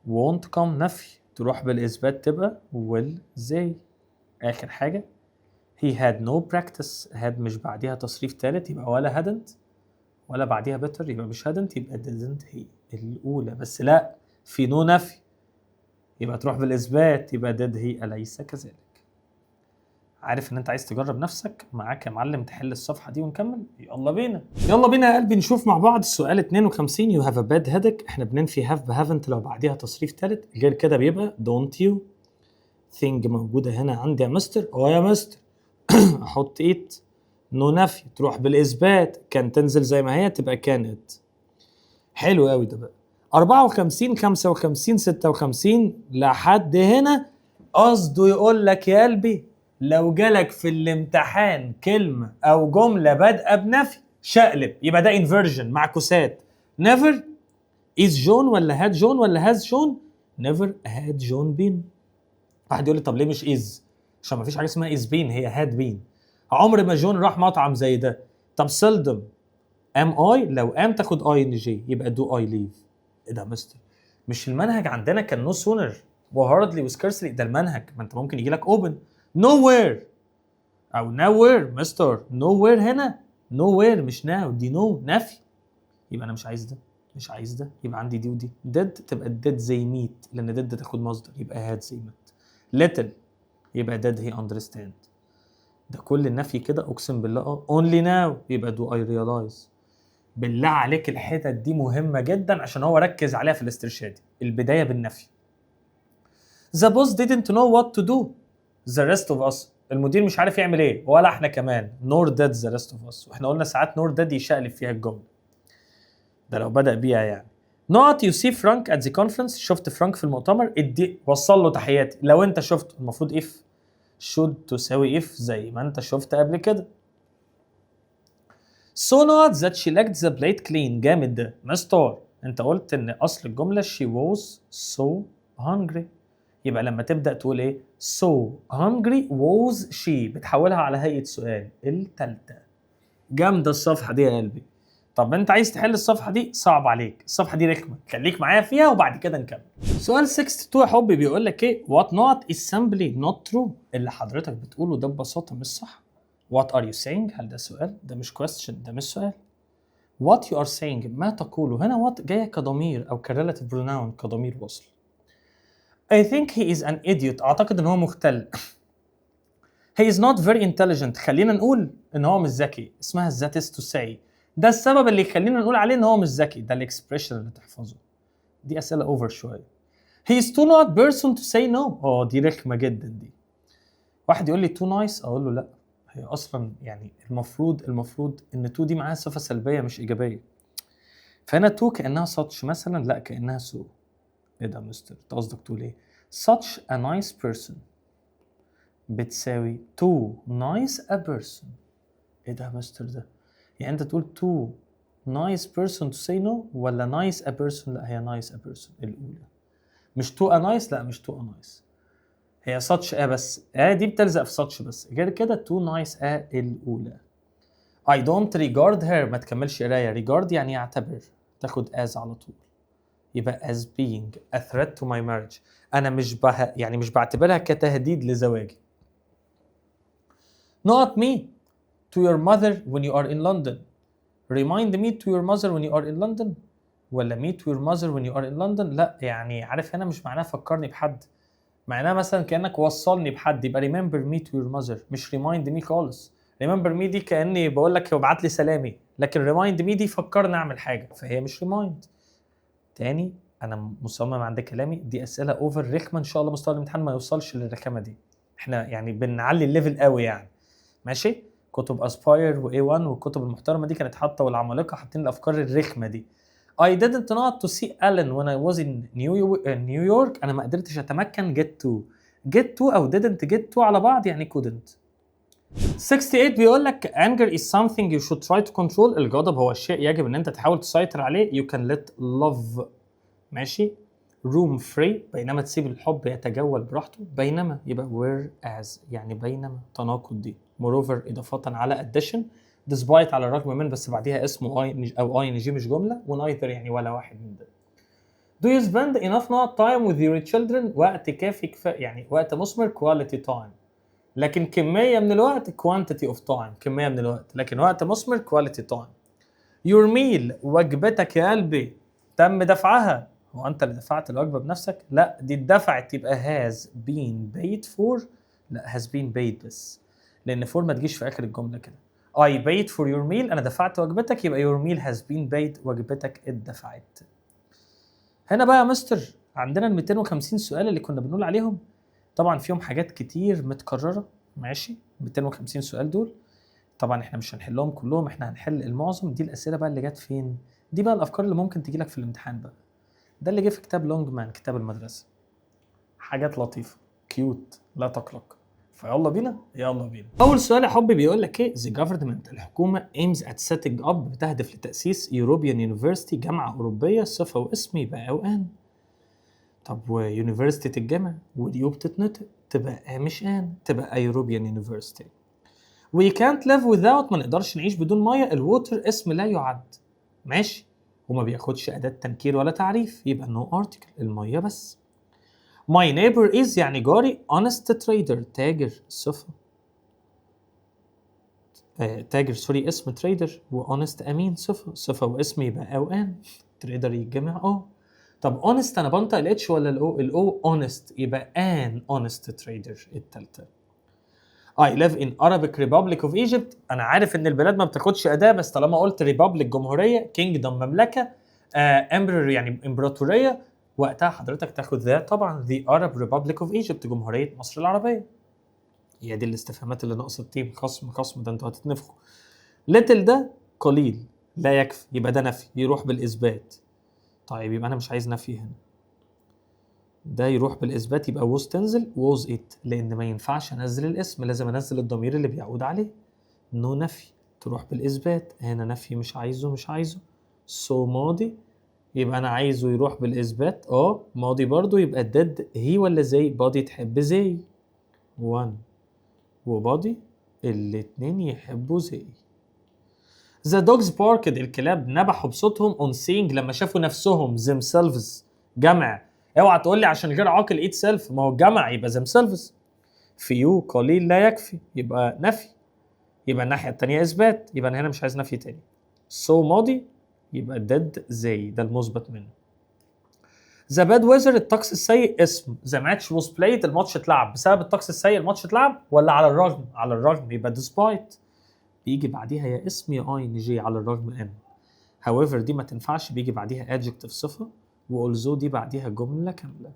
won't come نفي تروح بالإثبات تبقى will زي. آخر حاجة he had no practice. had مش بعديها تصريف ثالث يبقى ولا hadn't ولا بعديها better يبقى مش hadn't يبقى didn't هي الأولى. بس لا في no نفي يبقى تروح بالإثبات يبقى did هي أليس كذلك. عارف ان انت عايز تجرب نفسك. معاك يا معلم تحل الصفحة دي ونكمل. يلا بينا يا قلبي نشوف مع بعض السؤال 52. you have a bad headache. احنا بننفي have ب haven't لو بعديها تصريف ثالث. غير كده بيبقى don't you think موجودة هنا عندي يا مستر. يا مستر احط it نو نفي تروح بالاثبات، كان تنزل زي ما هي تبقى كانت. حلو قوي ده بقى. 54 55 56 لحد هنا قصده يقول لك يا قلبي لو جالك في الامتحان كلمه او جمله بادئه بنفي شقلب، يبقى ده انفيرجن معكوسات. نيفر از جون ولا هاد جون ولا هاز جون؟ نيفر هاد جون بين. واحد يقول لي طب ليه مش از؟ عشان ما فيش حاجه اسمها از بين، هي هاد بين. عمر ما جون راح مطعم زي ده. طب سيلدم ام اي، لو ام تاخد اي ان جي يبقى دو اي ليف. ايه ده يا مستر؟ مش المنهج عندنا كان نو سونر وهاردلي وسكارسلي؟ ده المنهج، ما انت ممكن يجي لك اوبن نو وير او ناو وير. مستر نو وير هنا نو وير مش ناو، دي نو نفي. يبقى انا مش عايز ده مش عايز ده، يبقى عندي دي ودي. ديد تبقى ديد زي ميت لان ديد تاخد مصدر يبقى هاد زي ميت. ليتل يبقى ديد هي اندرستاند. ده كل النفي كده اقسم بالله. اونلي ناو يبقى دو اي ريلايز. بالله عليك الحتت دي مهمه جدا عشان هو ركز عليها في الاسترشادي. البدايه بالنفي. The boss didn't know what to do. The rest of us. المدير مش عارف يعمل ايه ولا احنا كمان. nor did the rest of us. واحنا قلنا ساعات nor did يشقلب فيها الجمله. ده لو بدأ بيها يعني. not you see Frank at the conference. شفت فرانك في المؤتمر ادي وصل له تحياتي. لو انت شفته المفروض if should تساوي if زي ما انت شفت قبل كده. so not that she left the plate clean. جامد ده مستر. انت قلت ان اصل الجمله she was so hungry. يبقى لما تبدا تقول ايه so hungry was she بتحولها على هيئه سؤال. التالتة جامده الصفحه دي يا قلبي. طب انت عايز تحل الصفحه دي صعب عليك، الصفحه دي رخمه، خليك معايا فيها وبعد كده نكمل. سؤال 62 يا حبي بيقول لك ايه what not is simply not true. اللي حضرتك بتقوله ده ببساطه مش صح. what are you saying؟ هل ده سؤال؟ ده مش question، ده مش سؤال. what you are saying ما تقوله. هنا what جايه كضمير او كريلاتيف بروناون كضمير وصل. I think he is an idiot. اعتقد ان هو مختل. he is not very intelligent. خلينا نقول ان هو مش ذكي، اسمها that is to say. ده السبب اللي يخلينا نقول عليه ان هو مش ذكي. ده الاكسبريشن اللي تحفظه. دي اسئله اوفر شويه. he is too not person to say no. دي رخمه جدا دي. واحد يقول لي too nice اقول له لا، هي اصلا يعني المفروض ان to دي معاها صفه سلبيه مش ايجابيه. فهنا to كانها such مثلا، لا كانها so. ايه ده يا مستر؟ انت قصدك تقول ايه؟ such a nice person بتساوي too nice a person. ايه ده يا مستر ده؟ يعني انت تقول too nice person to say no ولا nice a person؟ لا هي nice a person الاولى. مش to a nice، لا مش to a nice. هي such a بس دي بتلزق في such بس، غير كده to nice a الاولى. I don't regard her ما تكملش قرايه. regard يعني يعتبر، تاخد as على طول. يبقى as being a threat to my marriage. انا مش بعتبرها كتهديد لزواجي. not me to your mother when you are in London. remind me to your mother when you are in London ولا me to your mother when you are in London. لا يعني عارف هنا مش معناها فكرني بحد، معناها مثلا كأنك وصلني بحد. يبقى remember me to your mother مش remind me خالص. remember me دي كأني بقول لك ابعت لي سلامي، لكن remind me دي فكرني اعمل حاجة، فهي مش remind. تاني انا مصمم عند كلامي، دي اسئله اوفر رخمه، ان شاء الله مستوى الامتحان ما يوصلش للرخامه دي. احنا يعني بنعلي الليفل قوي يعني. ماشي. كتب اسباير واي 1 والكتب المحترمه دي كانت حاطه، والعمالقه حاطين الافكار الرخمه دي. I didn't know to see Alan when I was in New York. انا ما قدرتش اتمكن get to او didn't get to على بعض يعني couldn't. 68 بيقول لك anger is something you should try to control. الغضب هو الشيء يجب ان انت تحاول تسيطر عليه. you can let love ماشي room free، بينما تسيب الحب يتجول براحته. بينما يبقى whereas يعني بينما تناقض دي. moreover إضافة على addition. despite على الرغم من بس بعديها اسمه I أو ing مش جملة. neither يعني ولا واحد من ده. do you spend enough time with your children؟ وقت كافي يعني وقت مثمر quality time. لكن كمية من الوقت quantity of time، كمية من الوقت، لكن وقت مثمر quality time. your meal وجبتك يا قلبي تم دفعها. هو انت اللي دفعت الوجبه بنفسك؟ لا دي اتدفعت. يبقى has been paid for. لا has been paid بس، لان for ما تجيش في اخر الجمله كده. I paid for your meal انا دفعت وجبتك، يبقى your meal has been paid وجبتك اتدفعت. هنا بقى يا مستر عندنا ال 250 سؤال اللي كنا بنقول عليهم، طبعا فيهم حاجات كتير متكرره. ماشي 250 سؤال دول طبعا احنا مش هنحلهم كلهم، احنا هنحل المعظم. دي الاسئله بقى اللي جت فين، دي بقى الافكار اللي ممكن تجي لك في الامتحان بقى. ده اللي جه في كتاب لونجمان، كتاب المدرسه. حاجات لطيفه كيوت لا تقلق. فيلا بينا، يلا بينا. اول سؤال يا حبي بيقول لك ايه؟ the government، الحكومه aims at setting up، بتهدف لتاسيس European University، جامعه اوروبيه، صفه واسم يبقى او ان. طب ويونيفرستي الجامعه، واليو بتتنطق تبقى مش ان، تبقى European University. we can't live without، ما نقدرش نعيش بدون ميه. الووتر اسم لا يعد، ماشي، وما بياخدش اداه تنكير ولا تعريف، يبقى no article، الميه بس. my neighbor is يعني جاري، honest trader تاجر، صفه تاجر سوري اسم تريدر، وانست امين صفه واسم يبقى او ان. تريدر يتجمع طب اونست انا بنطق الاتش ولا الاو اونست، يبقى ان اونست تريدر التالتة. I live in Arabic Republic of Egypt، انا عارف ان البلاد ما بتاخدش اداه، بس طالما قلت ريبابليك جمهوريه، كينجدم مملكه، امبرور يعني امبراطوريه، وقتها حضرتك تاخد ذا طبعا the Arab Republic of Egypt، جمهوريه مصر العربيه. هي دي الاستفهامات اللي ناقصه تيم خصم ده انتوا هتتنفخوا. ليتل ده قليل لا يكفي، يبقى ده نفي يروح بالاثبات. طيب يبقى انا مش عايز نفي هنا، ده يروح بالاثبات، يبقى was تنزل was it، لان ما ينفعش انزل الاسم، لازم انزل الضمير اللي بيعود عليه. نو نفي تروح بالاثبات، هنا نفي مش عايزه. سو ماضي، يبقى انا عايزه يروح بالاثبات. ماضي برضو، يبقى ديد هي ولا زي، بادي تحب زي، 1 وبادي الاتنين يحبوا زي. The dogs barked، الكلاب نبحوا بصوتهم on seeing، لما شافوا نفسهم themselves، جمع. اوعى تقول لي عشان غير عاقل eat self، ما هو الجمع يبقى themselves. few قليل لا يكفي، يبقى نفي، يبقى الناحية التانية إثبات، يبقى أنا هنا مش عايز نفي تاني. so ماضي، يبقى dead زي، ده المثبت منه. The bad weather، الطقس السيء اسم. The match was played، الماتش اتلعب. بسبب الطقس السيء الماتش اتلعب، ولا على الرغم؟ على الرغم، يبقى despite. بيجي بعديها يا اسم يا ing على الرغم ان. however دي ما تنفعش، بيجي بعديها adjective صفة، والزو دي بعديها جملة كاملة.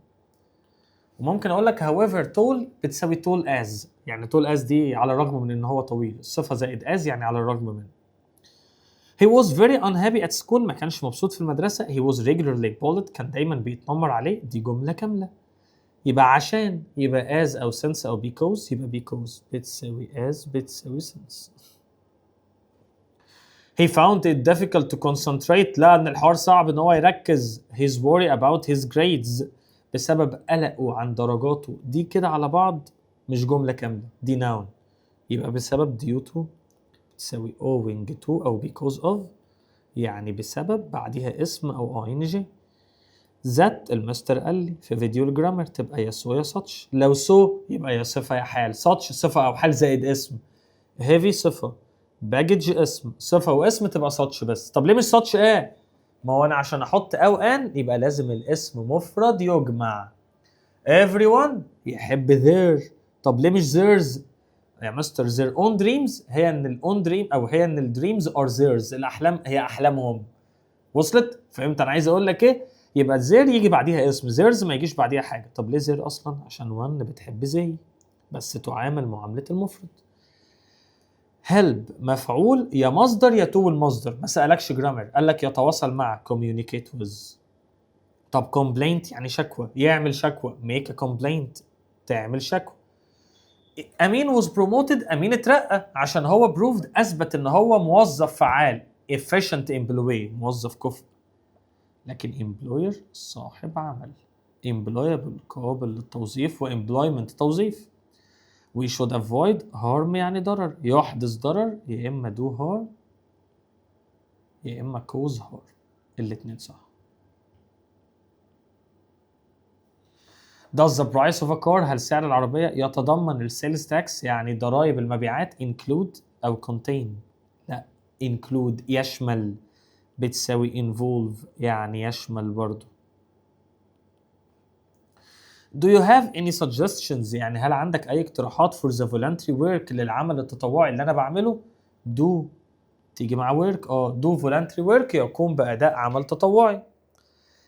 وممكن اقول لك however tall بتساوي tall as، يعني tall as دي على الرغم من ان هو طويل، الصفة زائد as يعني على الرغم من. he was very unhappy at school، ما كانش مبسوط في المدرسة. he was regularly bullied، كان دايما بيتنمر عليه، دي جملة كاملة. يبقى عشان، يبقى as او since او because، يبقى because بتساوي as بتساوي since. he found it difficult to concentrate، لا ان الحوار صعب ان هو يركز. his worry about his grades، بسبب قلقه عن درجاته. دي كده على بعض مش جملة كاملة، دي noun، يبقى بسبب due to تساوي owing to او because of، يعني بسبب بعديها اسم او ing. ذات المستر قال لي في فيديو الجرامر تبقى يا سو يا ساتش، لو سو يبقى يا صفة يا حال، ساتش صفة او حال زائد اسم. heavy صفة، باجج اسم، صفة واسم تبقى ساتش بس. طب ليه مش ساتش ما هو انا عشان احط او ان يبقى لازم الاسم مفرد يجمع. everyone يحب their، طب ليه مش theirs يا مستر؟ their own dreams، هي ان الاون دريم او هي ان الدريمز are theirs، الاحلام هي احلامهم. وصلت؟ فهمت انا عايز اقول لك ايه؟ يبقى زير يجي بعديها اسم، زيرز ما يجيش بعديها حاجه. طب ليه زير اصلا؟ عشان وان بتحب زي، بس تعامل معامله المفرد. هلب مفعول يا مصدر يا تو المصدر، ما سالكش جرامر، قال لك يتواصل مع communicate with. طب complaint يعني شكوى، يعمل شكوى make a complaint، تعمل شكوى. امين was promoted، امين اترقى عشان هو proved اثبت ان هو موظف فعال efficient employee، موظف كفء. لكن employer صاحب عمل، employable قابل للتوظيف، وemployment توظيف. we should avoid harm يعني ضرر، يحدث ضرر، يا اما do harm يا اما cause harm، الاتنين صح. does the price of a car، هل سعر العربية يتضمن السيلز تاكس يعني ضرائب المبيعات، include أو contain؟ لا include يشمل، بتساوي involve يعني يشمل برضو. do you have any suggestions يعني هل عندك أي اقتراحات for the voluntary work للعمل التطوعي اللي أنا بعمله؟ do تيجي مع work، do voluntary work يقوم بأداء عمل تطوعي.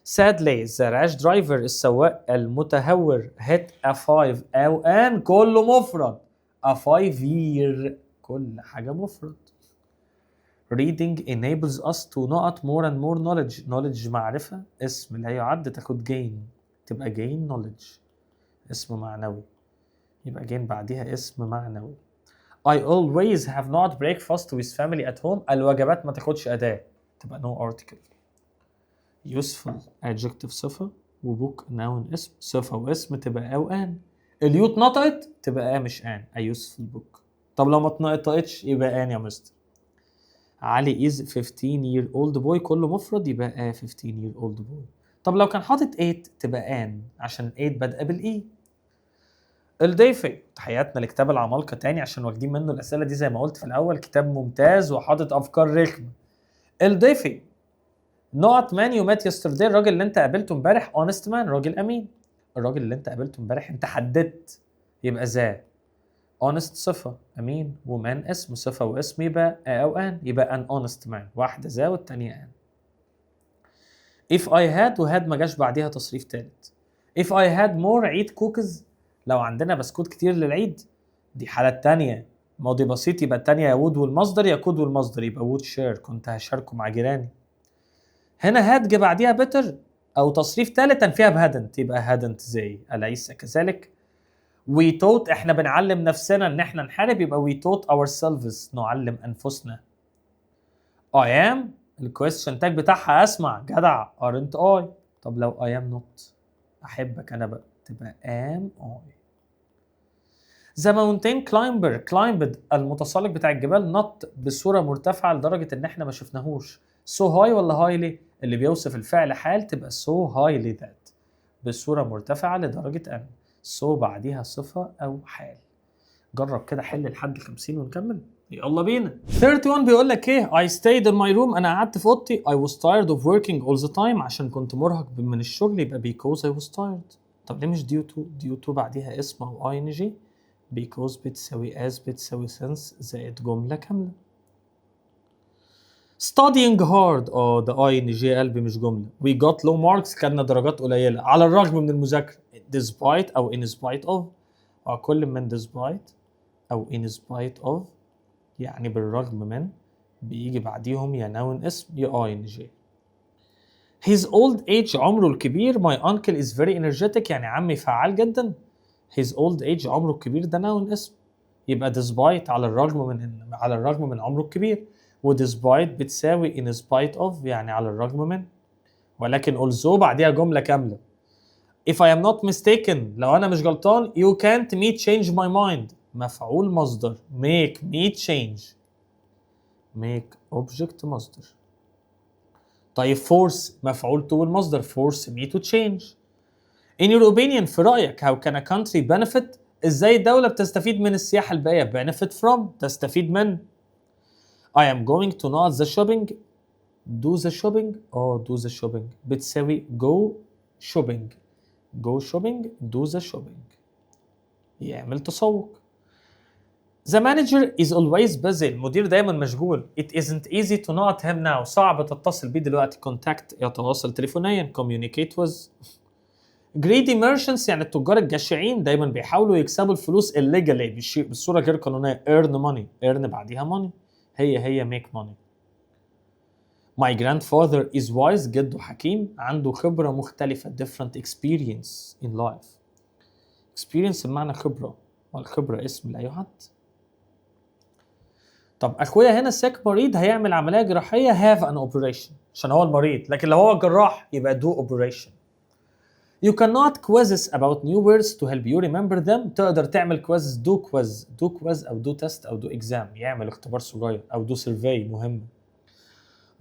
sadly the rash driver السواق المتهور hit a 5 أو an كله مفرد a 5 year كل حاجة مفرد. reading enables us to not more and more knowledge معرفة، اسم لا يعد تاخد gain، تبقى gain knowledge، اسم معنوي، يبقى gain بعديها اسم معنوي. I always have not breakfast with family at home، الوجبات ما تاخدش أداة، تبقى no article. useful adjective صفة، وbook noun اسم، صفة واسم تبقى أو آن. اليوت نطقت تبقى مش آن، a useful book. طب لو ما اتنطقتش يبقى آن يا مستر. علي is 15 year old boy، كله مفرد يبقى 15 year old boy. طب لو كان حاطط 8 تبقى آن، عشان 8 بدأ بالإي. الضيفي، تحياتنا لكتاب العمالقة تاني عشان واخدين منه الأسئلة دي زي ما قلت في الأول، كتاب ممتاز وحاطط أفكار رخمة. الضيفي not man you met yesterday، الراجل اللي انت قابلته امبارح honest man، راجل امين. الراجل اللي انت قابلته امبارح انت حددت يبقى ذا، honest صفة، امين ومان اسم، صفة واسم يبقى او ان، يبقى an honest man، واحدة ذا والتانية ان. if I had، وهاد ما جاش بعديها تصريف تالت. if I had more عيد كوكيز، لو عندنا بسكوت كتير للعيد، دي حالة تانية، ماضي بسيط يبقى التانية يا وود والمصدر يا كود والمصدر، يبقى وود شير، كنت هشاركه مع جيراني. هنا هاد جه بعديها بيتر او تصريف ثالث فيها بهادنت، يبقى هادنت زي اليس كذلك. we taught، احنا بنعلم نفسنا ان احنا نحارب، يبقى we taught ourselves، نعلم انفسنا. I am، الكويستشن تاج بتاعها اسمع جدع، aren't I. طب لو I am not، احبك انا بقى، تبقى am I. The mountain climber climbed، المتسلق بتاع الجبال نط بصورة مرتفعة لدرجة ان احنا ما شفناهوش. so high ولا highly، اللي بيوصف الفعل حال تبقى so highly that، بصورة مرتفعة لدرجة ان. so بعديها صفة او حال. جرب كده حل لحد 50 ونكمل، يلا بينا. 31 بيقول لك ايه، I stayed in my room، انا قعدت في اوضتي. I was tired of working all the time، عشان كنت مرهق من الشغل، يبقى because I was tired. طب ليه مش due to بعديها اسم او ing، because بتساوي as بتساوي since زائد جملة كاملة. studying hard، ده ing قلبي مش جملة. we got low marks، خدنا درجات قليلة على الرغم من المذاكرة. despite أو in spite of، وكل من despite أو in spite of يعني بالرغم من، بيجي بعديهم يا noun اسم يا ing. his old age، عمره الكبير. my uncle is very energetic، يعني عمي فعال جدا. his old age، عمره الكبير ده noun اسم، يبقى despite على الرغم من عمره الكبير، و despite بتساوي in spite of يعني على الرغم من، ولكن also بعديها جملة كاملة. if I am not mistaken، لو أنا مش غلطان، you can't me change my mind، مفعول مصدر، make me change، make object مصدر. طيب force مفعول to المصدر، force me to change. in your opinion، في رأيك، how can a country benefit، ازاي الدولة بتستفيد من السياحة البيئية، benefit from تستفيد من. I am going to not the shopping، do the shopping، do the shopping بتساوي go shopping، go shopping do the shopping، يعمل تسوق. The manager is always busy، المدير دايما مشغول. It isn't easy to not him now، صعب تتصل بيه دلوقتي. contact يتواصل تليفونيا، communicate with. greedy merchants يعني التجار الجشعين دايما بيحاولوا يكسبوا الفلوس illegally بالصورة غير قانونية. earn money، earn بعديها money، هي make money. my grandfather is wise، جده حكيم، عنده خبرة مختلفة different experience in life. experience بمعنى خبرة، والخبرة اسم لا يعد. طب اخويا هنا الساك مريض هيعمل عملية جراحية have an operation عشان هو المريض، لكن لو هو جراح يبقى do operation. You cannot quizzes about new words to help you remember them، تقدر تعمل quizzes do quiz أو do test أو do exam، يعمل اختبار صغير، أو do survey مهم.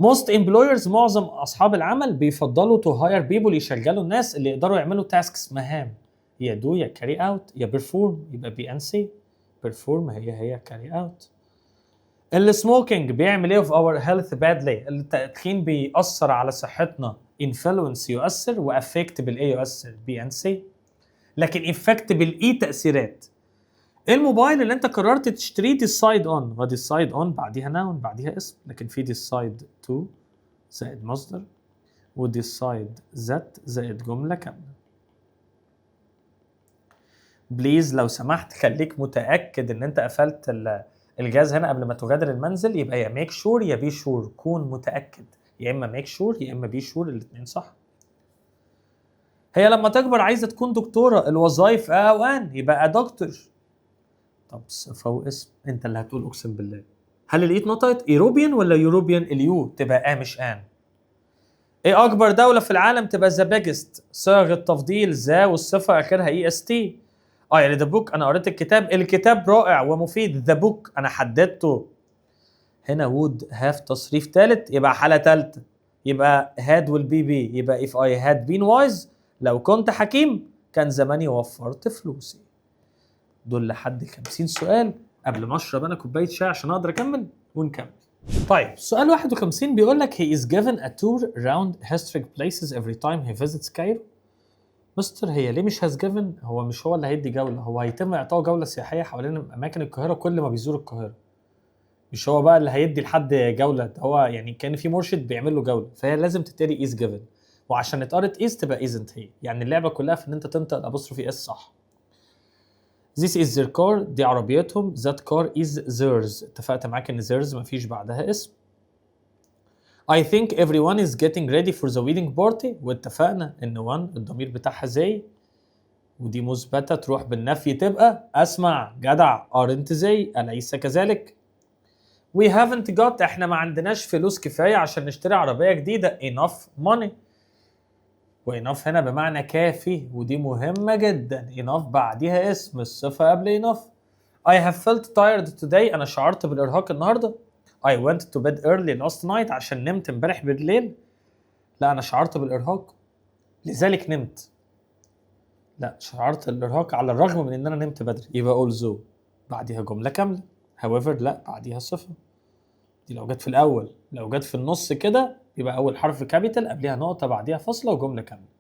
Most employers، معظم أصحاب العمل بيفضلوا to hire people، يشغلوا الناس اللي يقدروا يعملوا tasks مهام، يا do يا carry out يا perform، يبقى BNC perform هي carry out. السموكينج بيعمل ايه في our health badly، التدخين بيأثر على صحتنا. influence يؤثر، وافكت بالايه يؤثر BNC، لكن افكت بالاي تأثيرات. الموبايل اللي انت قررت تشتريه decide on، و decide on بعديها noun بعديها اسم، لكن في decide to زائد مصدر، و decide that زائد جملة كاملة. بليز لو سمحت خليك متأكد ان انت قفلت الجهاز هنا قبل ما تغادر المنزل يبقى يا ميك شور يا بي شور، كون متاكد، يا اما ميك شور يا اما بي شور، الاثنين صح. هي لما تكبر عايزه تكون دكتوره، الوظائف او ان يبقى دكتور. طب صفه واسم انت اللي هتقول اقسم بالله. هل الايت نطقت ايروبيان ولا يوروبيان؟ اليو تبقى مش ان. ايه اكبر دوله في العالم؟ تبقى ذا بيجست، صيغ التفضيل ذا والصفه اخرها اي اس تي. يعني ذا بوك انا قريت الكتاب، الكتاب رائع ومفيد، ذا بوك انا حددته. هنا وود هاف تصريف ثالث يبقى حاله ثالثه، يبقى هاد والبي بي، يبقى if I had been wise لو كنت حكيم كان زماني وفرت فلوسي. دول لحد 50 سؤال قبل ما اشرب انا كوبايه شاي عشان اقدر اكمل ونكمل. طيب سؤال 51 بيقول لك he is given a tour around historic places every time he visits Cairo. مستر هي ليه مش has given؟ هو مش هو اللي هيدي جوله، هو هيتم اعطائه جوله سياحيه حوالين اماكن القاهره كل ما بيزور القاهره. مش هو بقى اللي هيدي لحد جوله، هو يعني كان في مرشد بيعمل له جوله، فهي لازم تتقري is given، وعشان اتقرت is تبقى isn't هي، يعني اللعبه كلها في ان انت تنطق الابوستروفي اس صح. This is their car دي عربيتهم، that car is theirs اتفقت معاك ان theirs مفيش بعدها اسم. I think everyone is getting ready for the wedding party واتفقنا ان one الضمير بتاعها زي، ودي مثبتة تروح بالنفي تبقى اسمع جدع aren't زي أليس كذلك. We haven't got احنا ما عندناش فلوس كفاية عشان نشتري عربية جديدة enough money، وenough هنا بمعنى كافي ودي مهمة جدا، enough بعديها اسم الصفة قبل enough. I have felt tired today أنا شعرت بالإرهاق النهاردة. I went to bed early last night عشان نمت امبارح بالليل. لا أنا شعرت بالإرهاق لذلك نمت. لا شعرت الإرهاق على الرغم من إن أنا نمت بدري، يبقى although بعديها جملة كاملة. however لا بعديها صفة، دي لو جت في الأول، لو جت في النص كده يبقى أول حرف كابيتال قبلها نقطة بعديها فاصلة وجملة كاملة.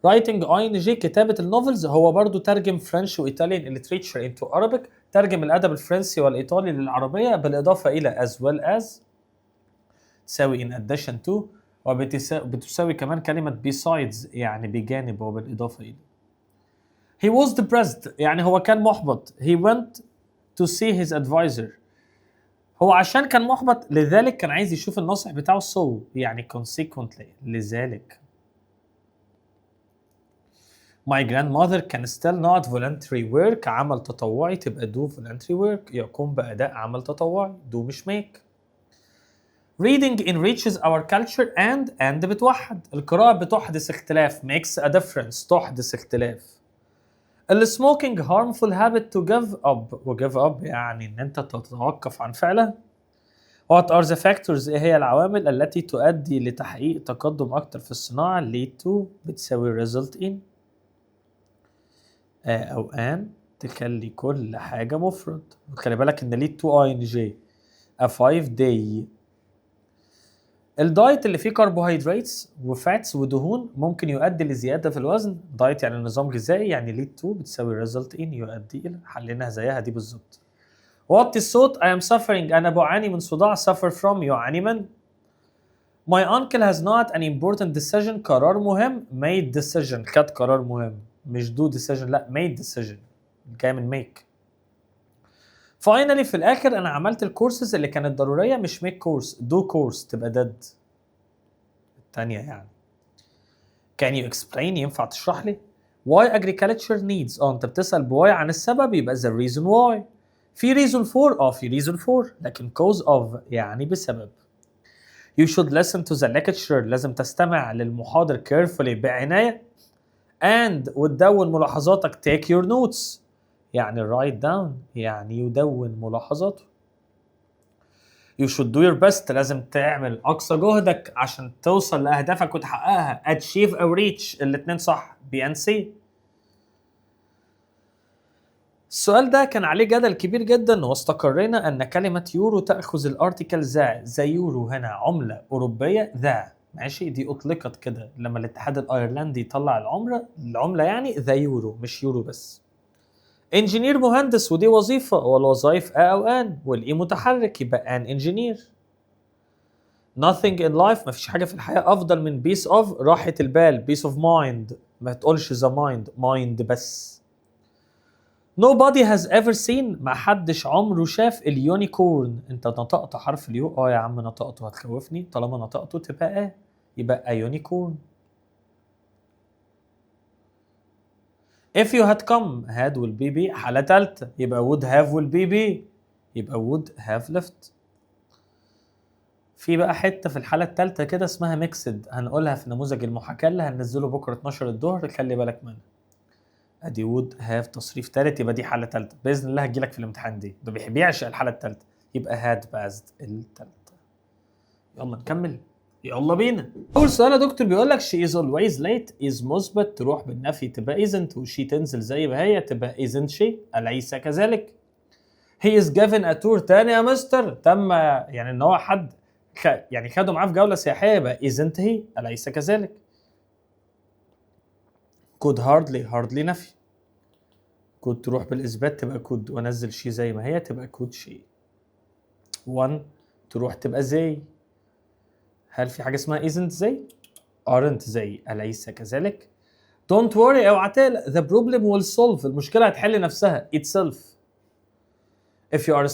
writing ing كتابة النوفلز، هو برضو ترجم فرنش وإيطاليان literature into Arabic، ترجم الأدب الفرنسي والإيطالي للعربية بالإضافة إلى as well as تساوي in addition to، وبتساوي كمان كلمة besides يعني بجانب وبالإضافة إلى. he was depressed يعني هو كان محبط. he went to see his advisor هو عشان كان محبط لذلك كان عايز يشوف الناصح بتاعه so يعني consequently لذلك. My grandmother can still not voluntary work عمل تطوعي تبقى do voluntary work يقوم بأداء عمل تطوعي do مش make. Reading enriches our culture and بتوحد، القراءة بتحدث اختلاف makes a difference تحدث اختلاف. smoking harmful habit to give up و give up يعني ان انت تتوقف عن فعله. What are the factors ايه هي العوامل التي تؤدي لتحقيق تقدم اكتر في الصناعة lead to بتساوي result in او ان تخلي كل حاجة مفرد، خلي بالك ان lead to ing a 5 day. الدايت اللي فيه كربوهيدراتس وفاتس ودهون ممكن يؤدي لزيادة في الوزن، دايت يعني نظام غذائي يعني lead to بتساوي result in يؤدي إلى، حليناها زيها دي بالظبط. What is thought I am suffering أنا بعاني من صداع suffer from يعاني من. My uncle has not an important decision قرار مهم made decision خد قرار مهم مش do decision لا made decision جاي من make. Finally في الآخر أنا عملت الكورسز اللي كانت ضرورية مش make course do course تبقى dead التانية يعني. Can you explain ينفع تشرح لي؟ Why agriculture needs أنت بتسأل بواي عن السبب يبقى the reason why. في reason for في reason for لكن cause of يعني بسبب. You should listen to the lecture لازم تستمع للمحاضر carefully بعناية and وتدون ملاحظاتك take your notes يعني write down يعني يدون ملاحظاته. You should do your best لازم تعمل أقصى جهدك عشان توصل لأهدافك وتحققها achieve أو reach الاتنين صح B and C. السؤال ده كان عليه جدل كبير جدا واستقرينا أن كلمة يورو تأخذ الارتيكل ذا يورو هنا عملة أوروبية ذا ماشي دي أطلقت كده لما الاتحاد الأيرلندي يطلع العملة يعني ذا يورو مش يورو بس. انجينير مهندس ودي وظيفة والوظائف أو أن والإي متحرك يبقى أن انجينير. nothing in life مفيش حاجة في الحياة أفضل من peace of راحة البال peace of mind ما تقولش the mind mind بس. nobody has ever seen، ما حدش عمره شاف اليونيكورن. انت نطقت حرف اليو؟ يا عم نطقته، هتخوفني؟ طالما نطقته تبقى يبقى يونيكورن. if you had come had will be حالة تالتة، يبقى would have will be يبقى would have left. في بقى حتة في الحالة التالتة كده اسمها ميكسد، هنقولها في نموذج المحاكاة اللي هننزله بكرة 12 الظهر، خلي بالك منها. ادي would have تصريف تالت، يبقى دي حالة تالتة بإذن الله هتجيلك في الامتحان دي، ده بيعشق الحالة التالتة، يبقى had passed التالتة. يلا نكمل، يلا بينا. أول سؤال يا دكتور بيقول لك she is always late is مثبت تروح بالنفي تبقى isn't، وشي تنزل زي ما هي تبقى isn't she، أليس كذلك. he is given a tour تاني يا مستر، تم يعني ان هو حد يعني خده معاه في جولة سياحية، يبقى isn't he، أليس كذلك. could hardly نفي، could تروح بالإثبات تبقى could، وأنزل شي زي ما هي تبقى could she. one تروح تبقى زي، هل في حاجة اسمها isn't زي؟ aren't زي، أليس كذلك. don't worry اوعى تقلق the problem will solve، المشكلة هتحل نفسها itself. if you are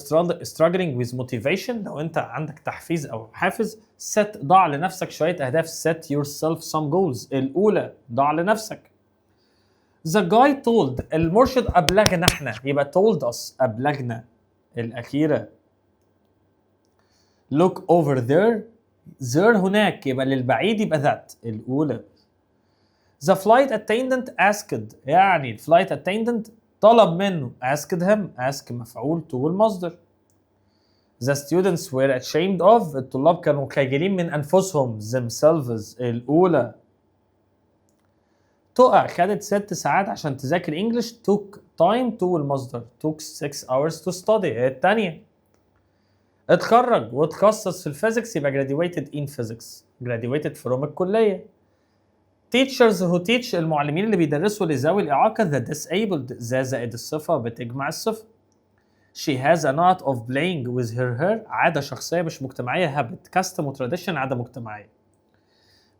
struggling with motivation، لو أنت عندك تحفيز أو حافز، set ضع لنفسك شوية أهداف، set yourself some goals. الأولى ضع لنفسك. the guy told، المرشد أبلغنا احنا، يبقى told us أبلغنا. الأخيرة look over there، there هناك، يبقى للبعيد يبقى that الأولى. the flight attendant asked، يعني الفلايت attendant طلب منه، asked him، ask مفعول to المصدر. the students were ashamed of، الطلاب كانوا خجلين من أنفسهم، themselves الأولى. تقع خدت 6 ساعات عشان تذاكر English، took time to المصدر، took 6 hours to study الثانية. اتخرج وتخصص في الفيزيكس، يبقى graduated in physics، graduated from الكلية. teachers who teach، المعلمين اللي بيدرسوا لذوي الإعاقة، the disabled، ذا زائد الصفة بتجمع الصفة. she has a lot of playing with her hair، عادة شخصية مش مجتمعية، habit custom وتراديشن عادة مجتمعية.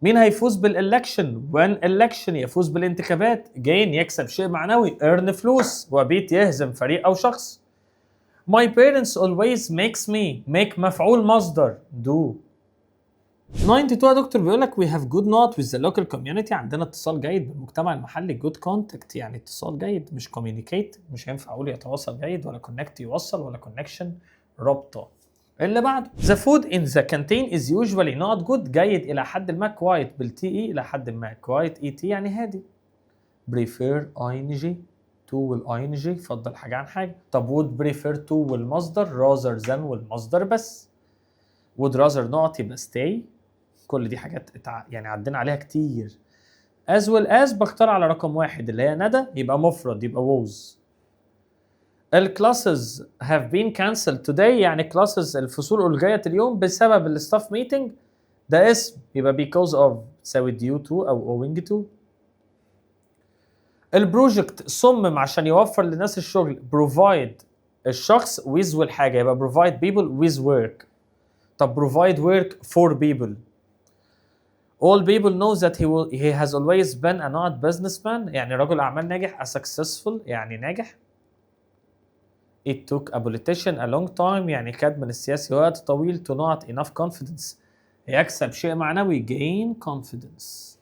مين هيفوز بالإلكشن؟ when election يفوز بالانتخابات، gain يكسب شيء معنوي، earn فلوس، وبيت يهزم فريق أو شخص. my parents always makes me، make مفعول مصدر do. 92 يا دكتور بيقول لك we have good not with the local community، عندنا اتصال جيد بالمجتمع المحلي، good contact يعني اتصال جيد، مش communicate، مش هينفع اقول يتواصل جيد، ولا connect يوصل، ولا connection رابطه. اللي بعده the food in the canteen is usually not good، جيد الى حد ما، quiet بالتي اي الى حد ما، quiet اي تي يعني هادي. prefer ing to والing فضل حاجه عن حاجه. طب would prefer to والمصدر، rather than والمصدر بس. would rather not يبقى stay. كل دي حاجات يعني عدينا عليها كتير. as well as بختار على رقم واحد اللي هي ندى، يبقى مفرد يبقى was. الكلاسز have been cancelled today، يعني كلاسز الفصول ألغيت اليوم بسبب الستاف ميتنج، ده اسم يبقى because of تساوي due to أو owing to. البروجكت صمم عشان يوفر للناس الشغل، provide الشخص with والحاجة، يبقى provide people with work. طب provide work for people. all people know that he has always been a not businessman، يعني رجل أعمال ناجح، a successful يعني ناجح. it took a politician a long time، يعني خد من السياسي وقت طويل to not enough confidence، يكسب شيء معنوي gain confidence.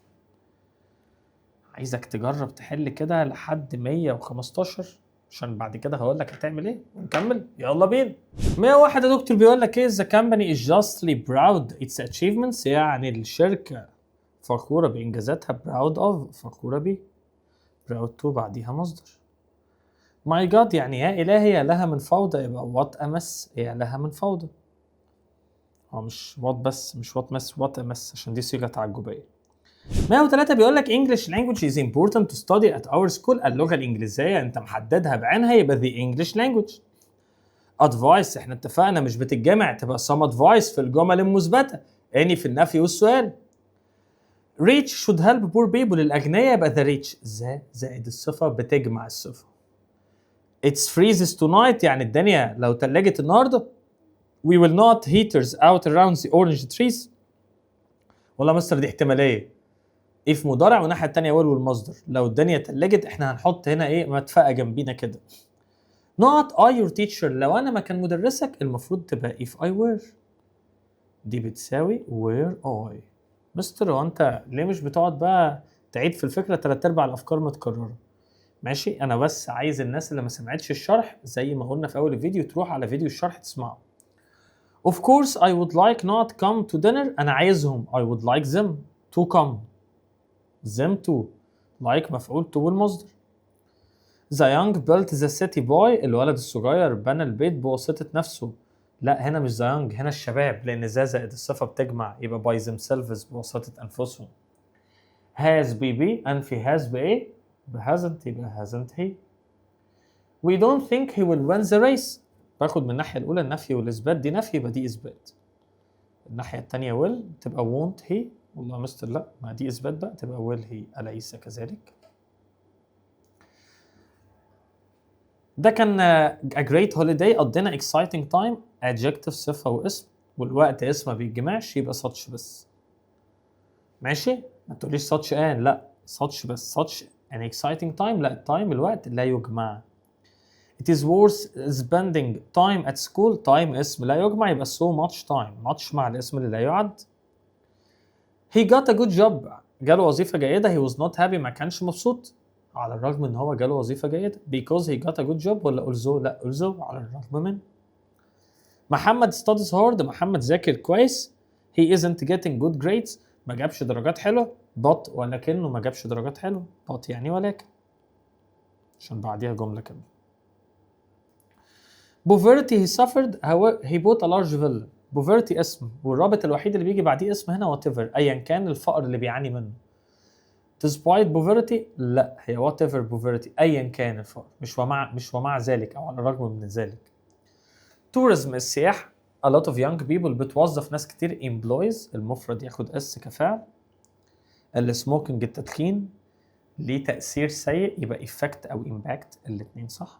عايزك تجرب تحل كده لحد 115 عشان بعد كده هقول لك هتعمل ايه ونكمل، يلا بينا. 101 يا دكتور بيقول لك ايه the company is justly proud its achievements، يعني الشركة فخورة بإنجازاتها، proud of فخورة بيه، proud to بعديها مصدر. my god يعني يا إلهي يا لها من فوضى، يبقى what a mess يا لها من فوضى. هو مش what بس، مش what mess، what a mess عشان دي صيغة تعجبية. 103 بيقول لك English language is important to study at our school، اللغة الإنجليزية أنت محددها بعينها يبقى the English language. advice احنا اتفقنا مش بتتجمع، تبقى some advice في الجمل المثبتة، any في النفي والسؤال. rich should help poor people، الأغنياء يبقى the rich، ذا زائد الصفة بتجمع الصفة. it's freezes tonight يعني الدنيا لو تلجت النهاردة. we will not heaters out around the orange trees، والله مستر دي احتمالية، if مضارع والناحية التانية will والمصدر، لو الدنيا تلجت احنا هنحط هنا ايه مدفأة جنبينا كده. not I your teacher. لو انا مكان مدرسك المفروض تبقى if I were. دي بتساوي were I. مستر هو انت ليه مش بتقعد بقى تعيد في الفكره 3/4 الافكار متكرره؟ ماشي، انا بس عايز الناس اللي ما سمعتش الشرح زي ما قلنا في اول الفيديو تروح على فيديو الشرح تسمعه. Of course I would like not come to dinner. انا عايزهم I would like them to come. them to like مفعول to والمصدر. The young built the city boy. الولد الصغير بنى البيت بواسطة نفسه. لا هنا مش the young، هنا الشباب، لأن ذا زائد الصفة بتجمع يبقى by themselves بواسطة أنفسهم. has بي أنفي has بإيه؟ hasn't يبقى hasn't he. We don't think he will win the race. باخد من الناحية الأولى النفي والإثبات، دي نفي يبقى دي إثبات. الناحية التانية will تبقى won't he. والله مستر لا، ما دي إثبات بقى تبقى will he أليس كذلك. ده كان a great holiday، قضينا exciting time. adjective صفة واسم، والوقت اسم ما بيتجمعش يبقى such بس. ماشي؟ ما تقوليش such an، لا such بس. such an exciting time، لا التايم الوقت لا يجمع. It is worth spending time at school. time اسم لا يجمع يبقى so much time. much مع الاسم اللي لا يعد. He got a good job. جاله وظيفة جيدة. He was not happy، ما كانش مبسوط على الرغم ان هو جاله وظيفة جيدة. because he got a good job ولا although؟ لا although على الرغم من. محمد studies hard. محمد ذاكر كويس. he isn't getting good grades. ما جابش درجات حلوة. but ولكنه ما جابش درجات حلوة. but يعني ولكن، عشان بعديها جملة كمان. poverty he suffered. he bought a large villa. poverty اسم، والرابط الوحيد اللي بيجي بعديه اسم هنا whatever، ايا كان الفقر اللي بيعاني منه. despite poverty لا، هي whatever poverty ايا كان الفقر، مش ومع ذلك او على الرغم من ذلك. tourism السياحة. a lot of young people بتوظف ناس كتير. employees المفرد ياخد اس كفعل. السموكينج التدخين ليه تأثير سيء يبقى effect او impact، الاتنين صح.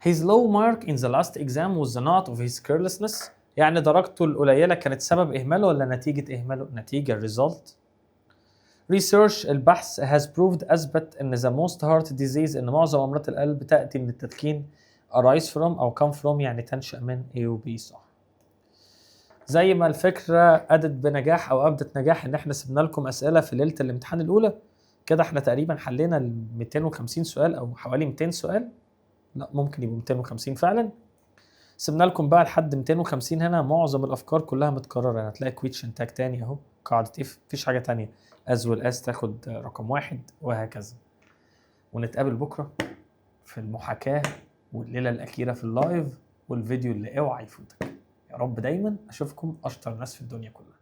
his low mark in the last exam was the result of his carelessness. يعني درجته القليلة كانت سبب إهماله ولا نتيجة إهماله؟ نتيجة result. research البحث has proved أثبت إن the most heart disease إن معظم أمراض القلب تأتي من التدخين. arise from أو come from يعني تنشأ من. A و B صح. زي ما الفكرة أدت بنجاح أو أبدت نجاح إن إحنا سيبنا لكم أسئلة في ليلة الامتحان الأولى، كده إحنا تقريبا حلينا ال 250 سؤال أو حوالي 200 سؤال. لا ممكن يبقوا 250 فعلا. سيبنا لكم بقى لحد 250 هنا معظم الافكار كلها متكرره. يعني هتلاقي كويتشن تاج تاني اهو، قاعده اف، مفيش حاجه تانية. از والاز تاخد رقم 1 وهكذا. ونتقابل بكره في المحاكاه والليله الاخيره في اللايف والفيديو اللي اوعى يفوتك. يا رب دايما اشوفكم اشطر ناس في الدنيا كلها.